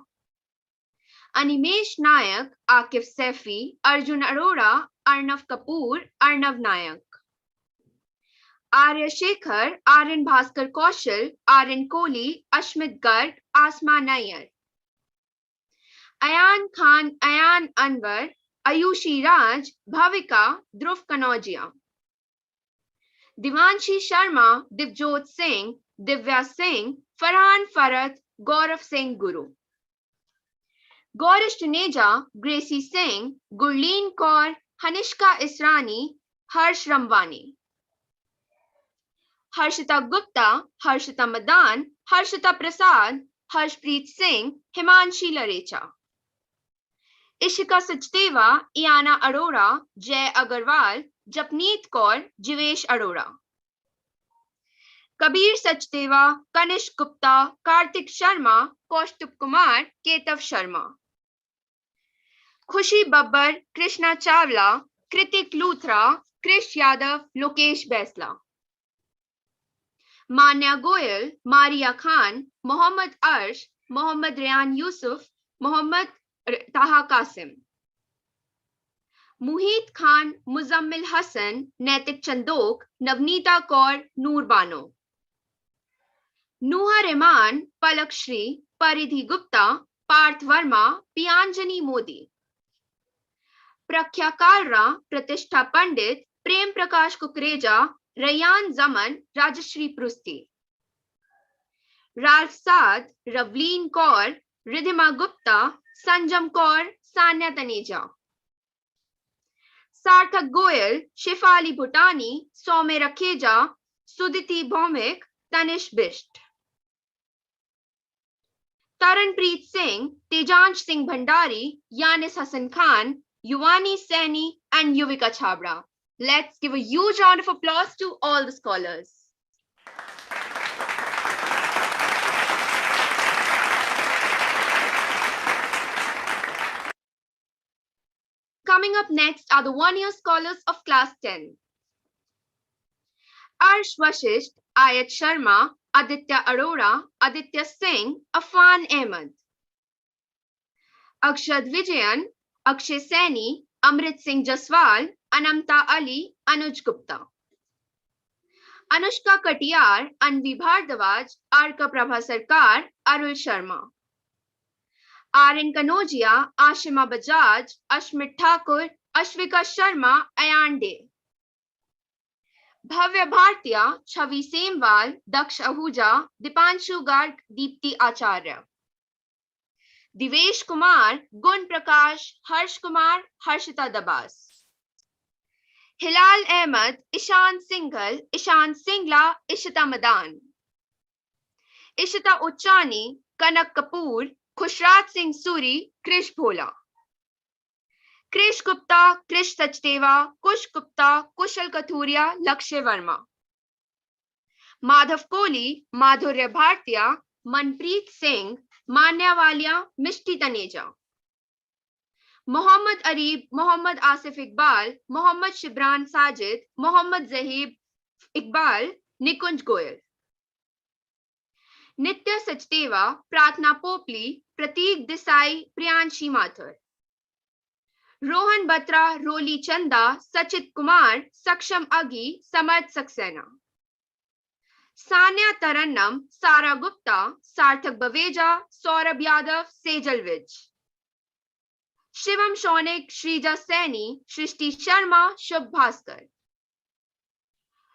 Animesh Nayak, Akif Saifi, Arjun Arora, Arnav Kapoor, Arnav Nayak. Arya Shekhar, Aryan Bhaskar Kaushal, Aryan Kohli, Ashmit Garg, Asma Nair. Ayan Khan, Ayan Anwar, Ayushi Raj, Bhavika, Dhruv Kanojia. Divanshi Sharma, Divjot Singh, Divya Singh, Farhan Farhat, Gaurav Singh Guru. Gaurish Juneja, Gracie Singh, Gurleen Kaur, Hanishka Israni, Harsh Ramwani. Harshita Gupta, Harshita Madan, Harshita Prasad, Harshpreet Singh, Himanshi Larecha. Ishika Sachdeva, Iana Arora, Jay Agarwal, Japneet Kaur, Jivesh Arora. Kabir Sachdeva, Kanish Gupta, Kartik Sharma, Kaustup Kumar, Ketav Sharma. Khushi Babbar, Krishna Chawla, Kritik Luthra, Krish Yadav, Lokesh Baisla. Manya Goyal, Maria Khan, Mohammad Arsh, Mohammad Rayan Yusuf, Mohammad Taha Qasim. Muhit Khan, Muzammil Hassan, Naitik Chandok, Navneeta Kaur, Noor Bano. Nuha Rehman, Palak Shri, Paridhi Gupta, Parth Verma, Pianjani Modi. Prakhya Kalra, Pratishtha Pandit, Prem Prakash Kukreja, Rayan Zaman, Rajashri Prusti. Ralph Saad, Ravleen Kaur, Ridhima Gupta, Sanjam Kaur, Sanya Taneja. Sarthak Goyal, Shefali Bhutani, Saume Rakheja, Suditi Bhaumik, Tanish Bisht. Taranpreet Singh, Tejansh Singh Bhandari, Yanis Hassan Khan, Yuvani Saini, and Yuvika Chhabra. Let's give a huge round of applause to all the scholars. Coming up next are the one-year scholars of class 10. Arsh Vashisht, Ayat Sharma, Aditya Arora, Aditya Singh, Afan Ahmed. Akshad Vijayan, Akshay Saini, Amrit Singh Jaswal, Anamta Ali, Anuj Gupta. Anushka Katiyar, Anvi Bhardwaj, Arka Prabha Sarkar, Arul Sharma. Aryan Kanojia, Ashima Bajaj, Ashmit Thakur, Ashvika Sharma, Ayan De. Bhavya Bhartiya, Chavi Semwal, Daksh Ahuja, Dipanshu Garg, Deepti Acharya. Divesh Kumar, Gun Prakash, Harsh Kumar, Harshita Dabas. Hilal Ahmed, Ishan Singhal, Ishan Singla, Ishita Madan. Ishita Uchani, Kanak Kapoor, Khushrat Singh Suri, Krish Bhola. Krish Gupta, Krish Sachdeva, Kush Gupta, Kushal Kathuria, Lakshay Verma. Madhav Kohli, Madhurya Bhartiya, Manpreet Singh, Manya Walia, Mishti Taneja. Mohammad Arib, Mohammad Asif Iqbal, Mohammad Shibran Sajid, Mohammad Zahib Iqbal, Nikunj Goyal. Nitya Sachdeva, Pratna Popli, Prateek Desai, Priyanshi Mathur. Rohan Batra, Roli Chanda, Sachit Kumar, Saksham Agi, Samarth Saxena. Sanya Tarannam, Sara Gupta, Sarthak Baveja, Saurabh Yadav, Sejal Vij. Shivam Shonik, Shrija Saini, Shrishti Sharma, Shubh Bhaskar.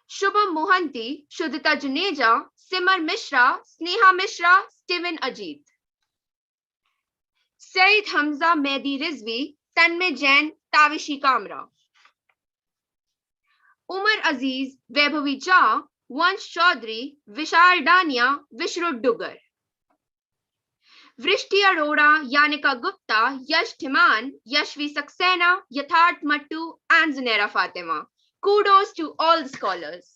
Shubham Mohanty, Shudita Juneja, Simar Mishra, Sneha Mishra, Steven Ajit. Saeed Hamza Mehdi Rizvi, Tanmay Jain, Tavishi Kamra. Umar Aziz, Vaibhavi Jha, Vansh Chaudhary, Vishal Dania, Vishrut Dugar. Vrishti Arora, Yanika Gupta, Yash Thiman, Yashvi Saxena, Yatharth Mattu, and Zunaira Fatima. Kudos to all the scholars.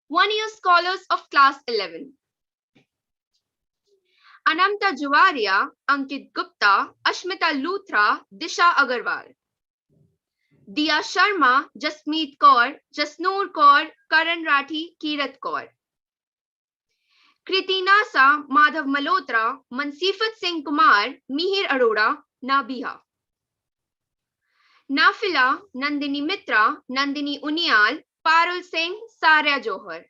One-year scholars of class 11. Anamta Juwaria, Ankit Gupta, Ashmita Luthra, Disha Agarwal. Diya Sharma, Jasmeet Kaur, Jasnoor Kaur, Karan Rathi, Kirat Kaur. Kriti Nasa, Madhav Malhotra, Mansifat Singh Kumar, Mihir Arora, Nabiha. Nafila, Nandini Mitra, Nandini Unial, Parul Singh, Sarya Johar.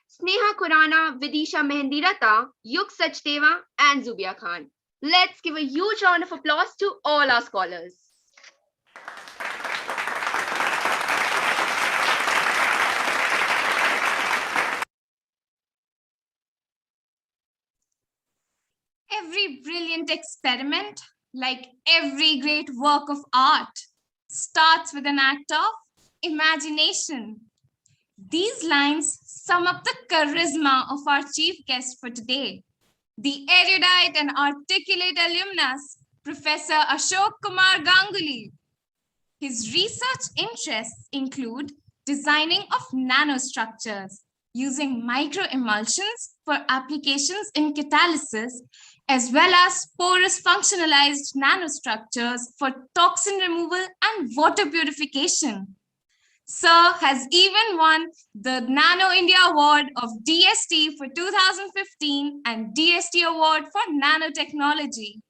Sneha Khurana, Vidisha Mehendirata, Yug Sachdeva, and Zubia Khan. Let's give a huge round of applause to all our scholars. Every brilliant experiment, like every great work of art, starts with an act of imagination. These lines sum up the charisma of our chief guest for today, the erudite and articulate alumnus, Professor Ashok Kumar Ganguly. His research interests include designing of nanostructures, using microemulsions for applications in catalysis, as well as porous functionalized nanostructures for toxin removal and water purification. Sir has even won the Nano India Award of DST for 2015 and DST Award for Nanotechnology.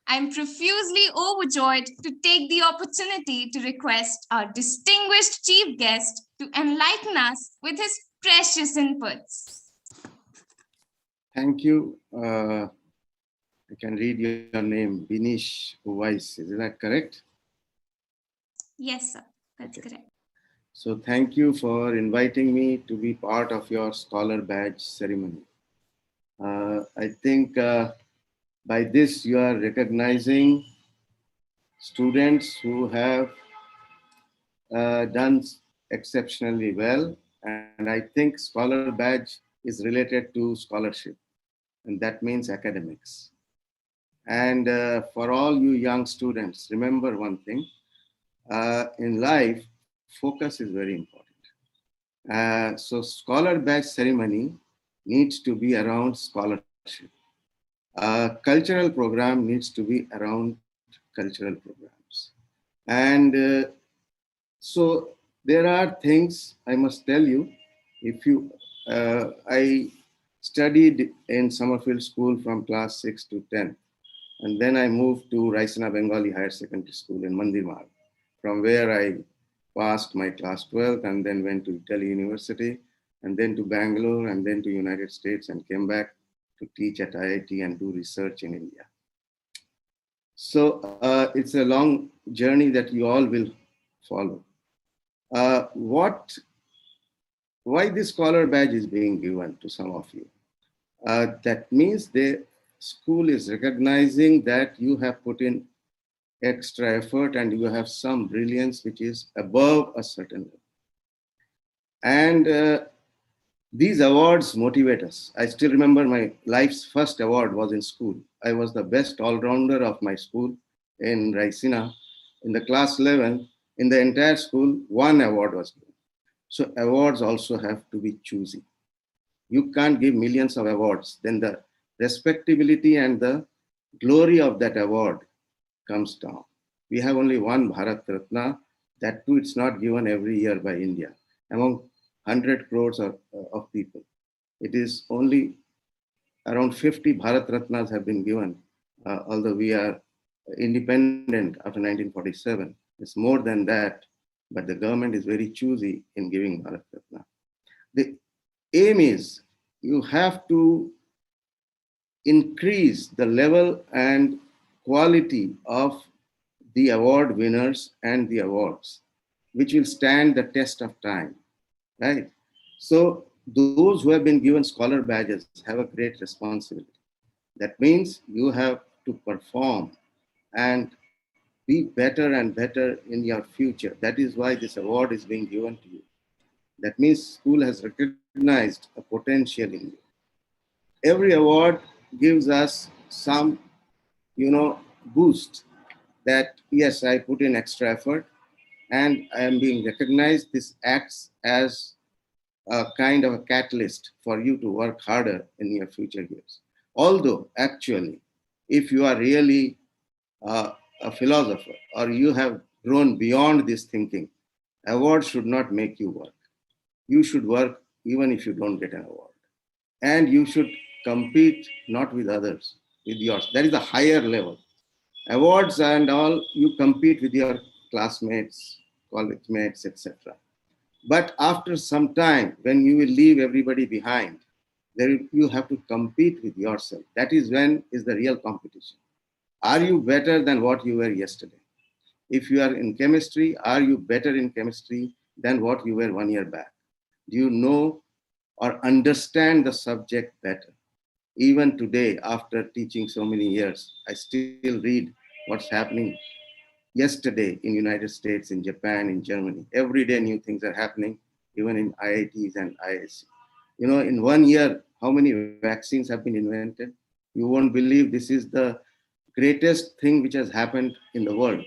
I'm profusely overjoyed to take the opportunity to request our distinguished chief guest to enlighten us with his precious inputs. Thank you. I can read your name, Binish Uwais. Is that correct? Yes, sir, that's correct. So thank you for inviting me to be part of your Scholar Badge ceremony. I think by this you are recognizing students who have done exceptionally well. And I think Scholar Badge is related to scholarship, and that means academics. And for all you young students, remember one thing, in life, focus is very important. So Scholar Badge ceremony needs to be around scholarship. Cultural program needs to be around cultural programs. And so there are things I must tell you. If you, I studied in Summerfield School from class 6 to 10. And then I moved to Raisina Bengali Higher Secondary School in Mandirmarg, from where I passed my class 12th and then went to Delhi University and then to Bangalore and then to United States and came back to teach at IIT and do research in India. So it's a long journey that you all will follow. Why this Scholar Badge is being given to some of you? That means the school is recognizing that you have put in extra effort and you have some brilliance which is above a certain level. And these awards motivate us. I still remember my life's first award was in school. I was the best all-rounder of my school in Raisina. In the class 11, in the entire school, one award was given. So awards also have to be choosy. You can't give millions of awards. Then the respectability and the glory of that award comes down. We have only one Bharat Ratna. That too, it's not given every year by India. Among 100 crores of people, it is only around 50 Bharat Ratnas have been given, although we are independent after 1947. It's more than that, but the government is very choosy in giving Bharat Ratna. The aim is you have to increase the level and quality of the award winners and the awards, which will stand the test of time, right? So those who have been given scholar badges have a great responsibility. That means you have to perform and be better and better in your future. That is why this award is being given to you. That means school has recognized a potential in you. Every award gives us some, boost that, yes, I put in extra effort and I am being recognized. This acts as a kind of a catalyst for you to work harder in your future years. Although, actually, if you are really a philosopher or you have grown beyond this thinking, awards should not make you work. You should work even if you don't get an award. And you should compete not with others, with yours. That is a higher level. Awards and all, you compete with your classmates, college mates, etc. But after some time, when you will leave everybody behind, there you have to compete with yourself. That is when is the real competition. Are you better than what you were yesterday? If you are in chemistry, are you better in chemistry than what you were 1 year back? Do you know or understand the subject better? Even today, after teaching so many years, I still read what's happening yesterday in United States, in Japan, in Germany. Every day new things are happening, even in IITs and ISC. You know, in 1 year, how many vaccines have been invented? You won't believe this is the greatest thing which has happened in the world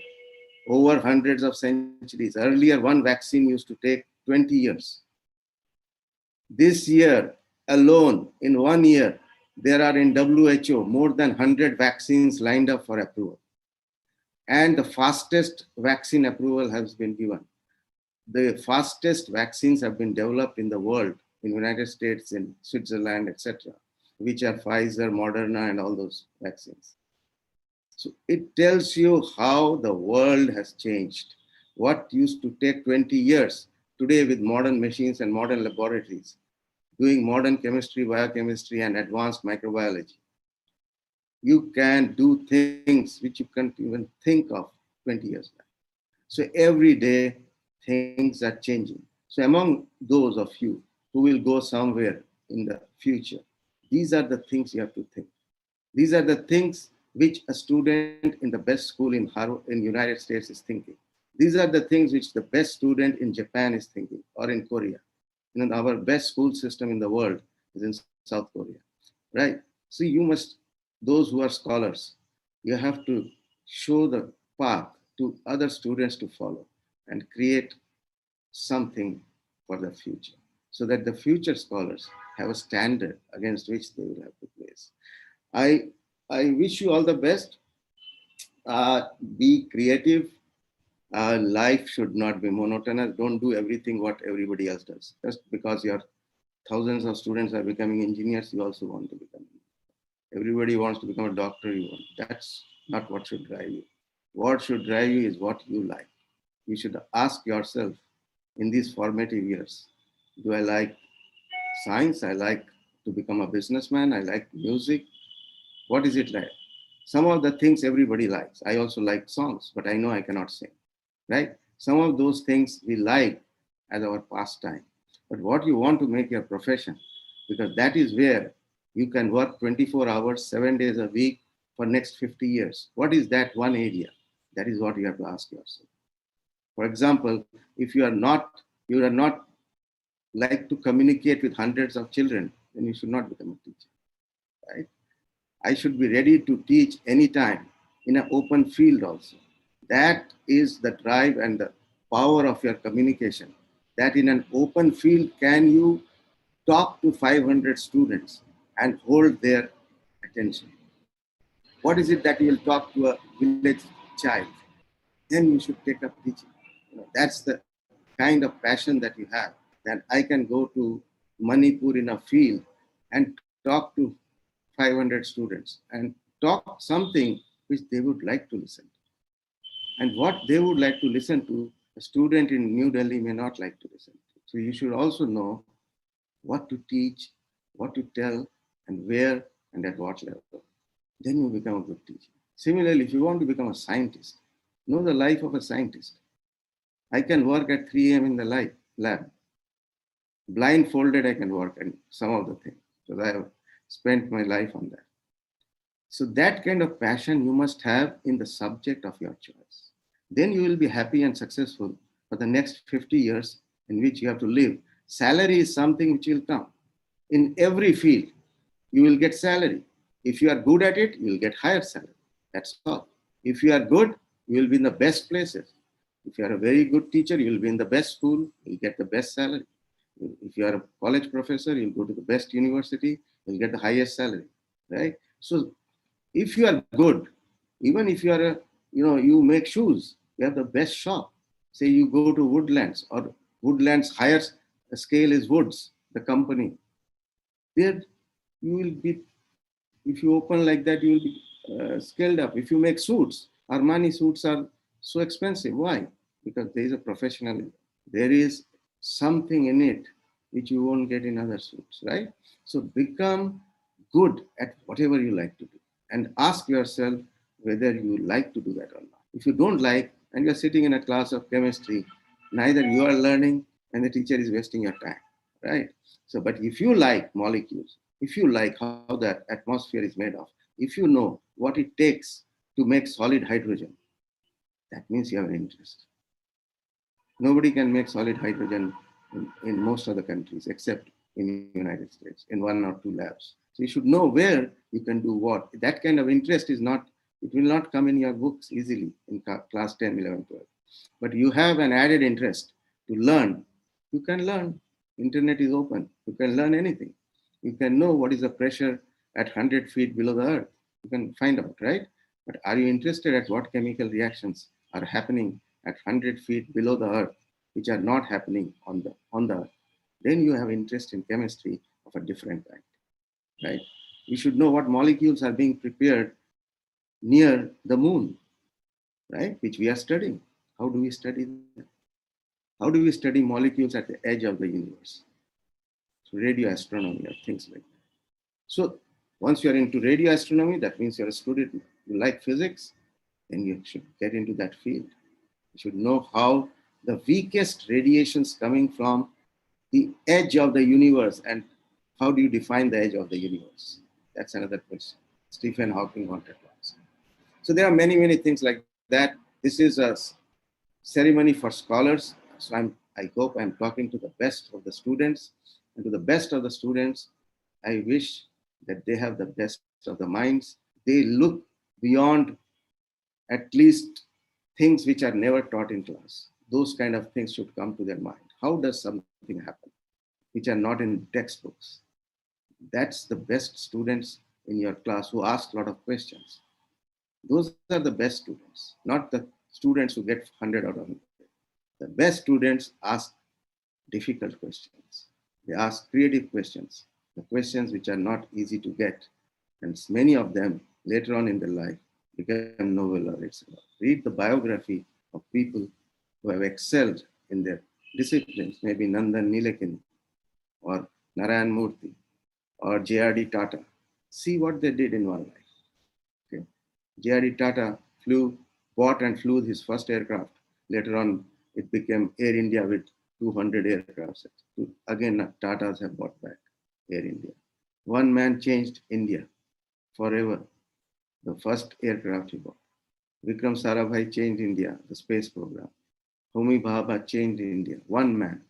over hundreds of centuries. Earlier, one vaccine used to take 20 years. This year alone, in 1 year, there are in WHO more than 100 vaccines lined up for approval. And the fastest vaccine approval has been given. The fastest vaccines have been developed in the world, in the United States, in Switzerland, etc., which are Pfizer, Moderna, and all those vaccines. So it tells you how the world has changed. What used to take 20 years, today with modern machines and modern laboratories, doing modern chemistry, biochemistry, and advanced microbiology, you can do things which you can't even think of 20 years back. So every day, things are changing. So among those of you who will go somewhere in the future, these are the things you have to think. These are the things which a student in the best school in Harvard, in United States is thinking. These are the things which the best student in Japan is thinking, or in Korea. You know, our best school system in the world is in South Korea, right? So you must, those who are scholars, you have to show the path to other students to follow and create something for the future, so that the future scholars have a standard against which they will have to place. I wish you all the best. Be creative. Life should not be monotonous. Don't do everything what everybody else does. Just because your thousands of students are becoming engineers, you also want to become. Everybody wants to become a doctor. You want. That's not what should drive you. What should drive you is what you like. You should ask yourself in these formative years, do I like science? I like to become a businessman. I like music. What is it like? Some of the things everybody likes. I also like songs, but I know I cannot sing, right? Some of those things we like as our pastime. But what you want to make your profession, because that is where you can work 24 hours, 7 days a week for next 50 years. What is that one area? That is what you have to ask yourself. For example, if you are not like to communicate with hundreds of children, then you should not become a teacher, right? I should be ready to teach anytime in an open field also. That is the drive and the power of your communication. That in an open field, can you talk to 500 students and hold their attention? What is it that you will talk to a village child? Then you should take up teaching. That's the kind of passion that you have, that I can go to Manipur in a field and talk to 500 students and talk something which they would like to listen to. And what they would like to listen to, a student in New Delhi may not like to listen to. So you should also know what to teach, what to tell, and where and at what level. Then you become a good teacher. Similarly, if you want to become a scientist, know the life of a scientist. I can work at 3 a.m. in the lab. Blindfolded, I can work on some of the things because I have spent my life on that. So that kind of passion you must have in the subject of your choice. Then you will be happy and successful for the next 50 years in which you have to live. Salary is something which will come. In every field, you will get salary. If you are good at it, you will get higher salary. That's all. If you are good, you will be in the best places. If you are a very good teacher, you will be in the best school, you will get the best salary. If you are a college professor, you'll go to the best university, you'll get the highest salary, right? So if you are good, even if you are you make shoes, you have the best shop. Say you go to Woodlands, or Woodlands higher scale is Woods, the company. There you will be, if you open like that, you will be scaled up. If you make suits, Armani suits are so expensive. Why? Because there is a professionalism. There is something in it which you won't get in other suits, right? So become good at whatever you like to do and ask yourself whether you like to do that or not. If you don't like, and you're sitting in a class of chemistry, neither you are learning and the teacher is wasting your time, right? So, but if you like molecules, if you like how the atmosphere is made of, if you know what it takes to make solid hydrogen, that means you have an interest. Nobody can make solid hydrogen in most of the countries except in the United States, in 1 or 2 labs. So you should know where you can do what. That kind of interest is not, it will not come in your books easily in class 10, 11, 12. But you have an added interest to learn. You can learn. Internet is open. You can learn anything. You can know what is the pressure at 100 feet below the earth. You can find out, right? But are you interested at what chemical reactions are happening at 100 feet below the earth, which are not happening on the earth? Then you have interest in chemistry of a different kind, right? You should know what molecules are being prepared near the moon, right? Which we are studying. How do we study them? How do we study molecules at the edge of the universe? So radio astronomy or things like that. So once you're into radio astronomy, that means you're a student, you like physics, then you should get into that field. You should know how the weakest radiations coming from the edge of the universe, and how do you define the edge of the universe? That's another question Stephen Hawking wanted to ask. So there are many, many things like that. This is a ceremony for scholars. So I hope I'm talking to the best of the students. And to the best of the students, I wish that they have the best of the minds. They look beyond at least things which are never taught in class. Those kind of things should come to their mind. How does something happen which are not in textbooks? That's the best students in your class who ask a lot of questions. Those are the best students, not the students who get 100 out of 100. The best students ask difficult questions. They ask creative questions, the questions which are not easy to get. And many of them later on in their life become Nobel laureates. Read the biography of people who have excelled in their disciplines, maybe Nandan Nilekani or Narayan Murthy or J.R.D. Tata. See what they did in one life. Okay. J.R.D. Tata bought and flew his first aircraft. Later on, it became Air India with 200 aircrafts. Again, Tatas have bought back Air India. One man changed India forever. The first aircraft he bought. Vikram Sarabhai changed India, the space program. Homi Bhabha changed India, one man,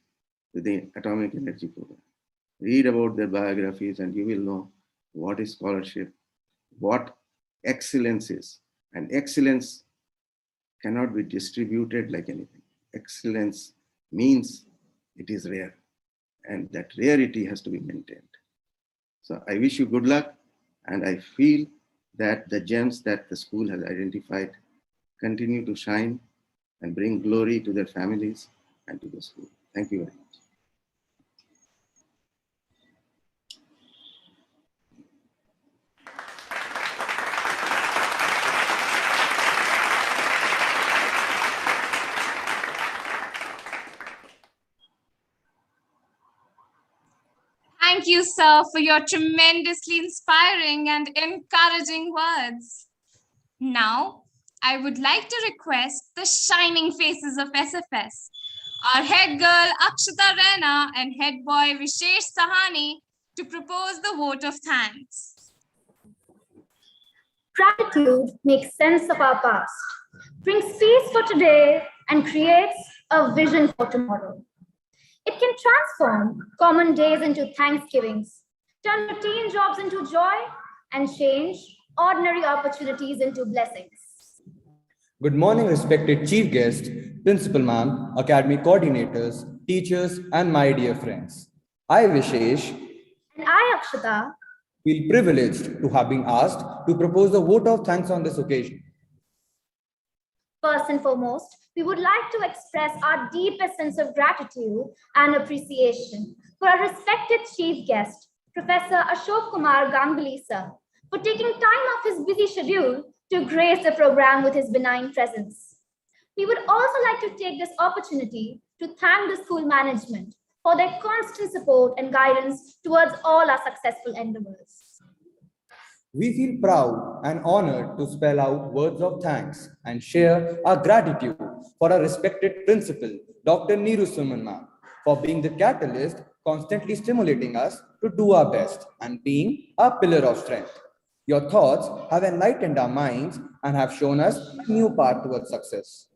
with the atomic energy program. Read about their biographies and you will know what is scholarship, what excellence is. And excellence cannot be distributed like anything. Excellence means it is rare, and that rarity has to be maintained. So I wish you good luck, and I feel that the gems that the school has identified continue to shine and bring glory to their families and to the school. Thank you very much. Thank you, sir, for your tremendously inspiring and encouraging words. Now, I would like to request the shining faces of SFS, our head girl Akshita Rana and head boy Vishesh Sahani, to propose the vote of thanks. Gratitude makes sense of our past, brings peace for today, and creates a vision for tomorrow. It can transform common days into Thanksgivings, turn routine jobs into joy, and change ordinary opportunities into blessings. Good morning, respected chief guest, principal ma'am, academy coordinators, teachers, and my dear friends. I, Vishesh, And I, Akshata, feel privileged to have been asked to propose a vote of thanks on this occasion. first and foremost, we would like to express our deepest sense of gratitude and appreciation for our respected chief guest, Professor Ashok Kumar Ganguly sir, for taking time off his busy schedule to grace the program with his benign presence. We would also like to take this opportunity to thank the school management for their constant support and guidance towards all our successful endeavors. We feel proud and honored to spell out words of thanks and share our gratitude for our respected principal, Dr. Neeru Suman ma'am, for being the catalyst, constantly stimulating us to do our best and being our pillar of strength. Your thoughts have enlightened our minds and have shown us a new path towards success.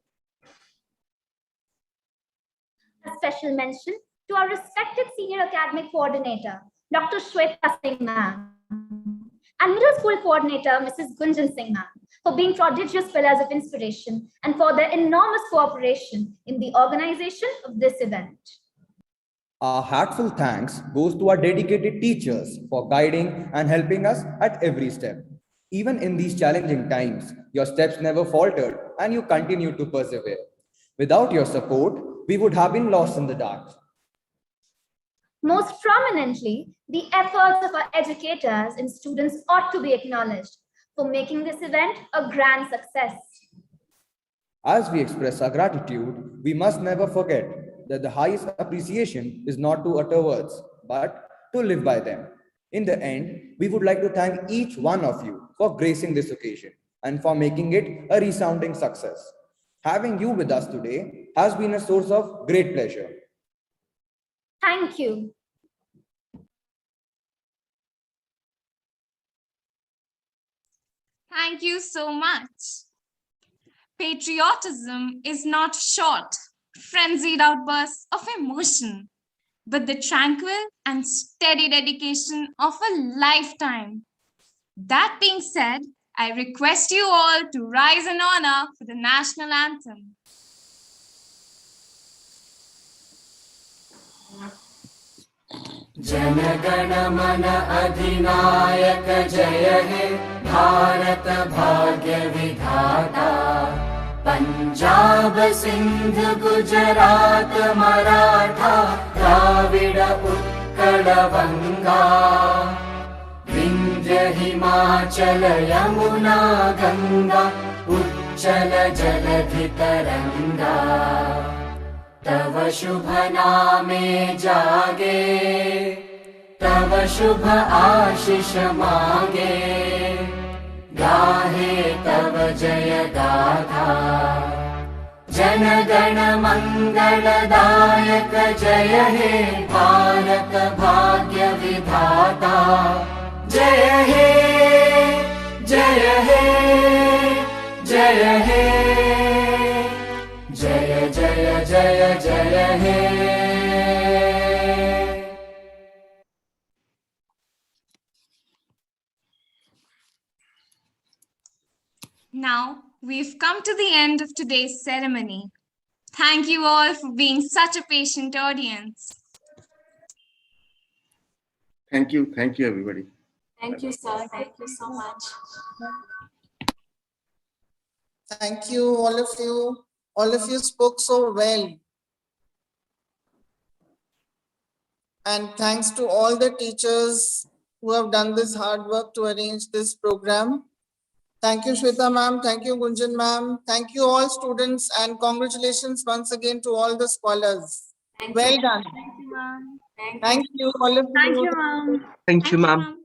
A special mention to our respected senior academic coordinator, Dr. Shweta Singh ma'am, and middle school coordinator, Mrs. Gunjan Singh ma'am, for being prodigious pillars of inspiration and for their enormous cooperation in the organization of this event. Our heartful thanks goes to our dedicated teachers for guiding and helping us at every step. Even in these challenging times, your steps never faltered and you continue to persevere. Without your support, we would have been lost in the dark. Most prominently, the efforts of our educators and students ought to be acknowledged for making this event a grand success. As we express our gratitude, we must never forget that the highest appreciation is not to utter words, but to live by them. In the end, we would like to thank each one of you for gracing this occasion and for making it a resounding success. Having you with us today has been a source of great pleasure. Thank you. Thank you so much. Patriotism is not short, frenzied outbursts of emotion, but the tranquil and steady dedication of a lifetime. That being said, I request you all to rise in honor for the national anthem. Jana Gana मन अधिनायक जय हे भारत भाग्य विधाता पंजाब सिंध गुजरात मराठा द्राविड उत्कल बंगा विंध्य हिमाचल यमुना गंगा उच्चल जलधि तरंगा तव शुभ नामे जागे तव शुभ आशीष मागे गाहे तव जय गाथा जन गण मंगलदायक जय हे भारत भाग्य विधाता जय हे जय हे जय हे जय जय जय जय हे Now, we've come to the end of today's ceremony. Thank you all for being such a patient audience. Thank you everybody. Thank you, sir. Thank you so much. Thank you, all of you. All of you spoke so well. And thanks to all the teachers who have done this hard work to arrange this program. Thank you, Shweta ma'am. Thank you, Gunjan ma'am. Thank you all students, and congratulations once again to all the scholars. Well done. Thank you, ma'am. Thank you, all of you. Thank you, ma'am. Thank you, ma'am.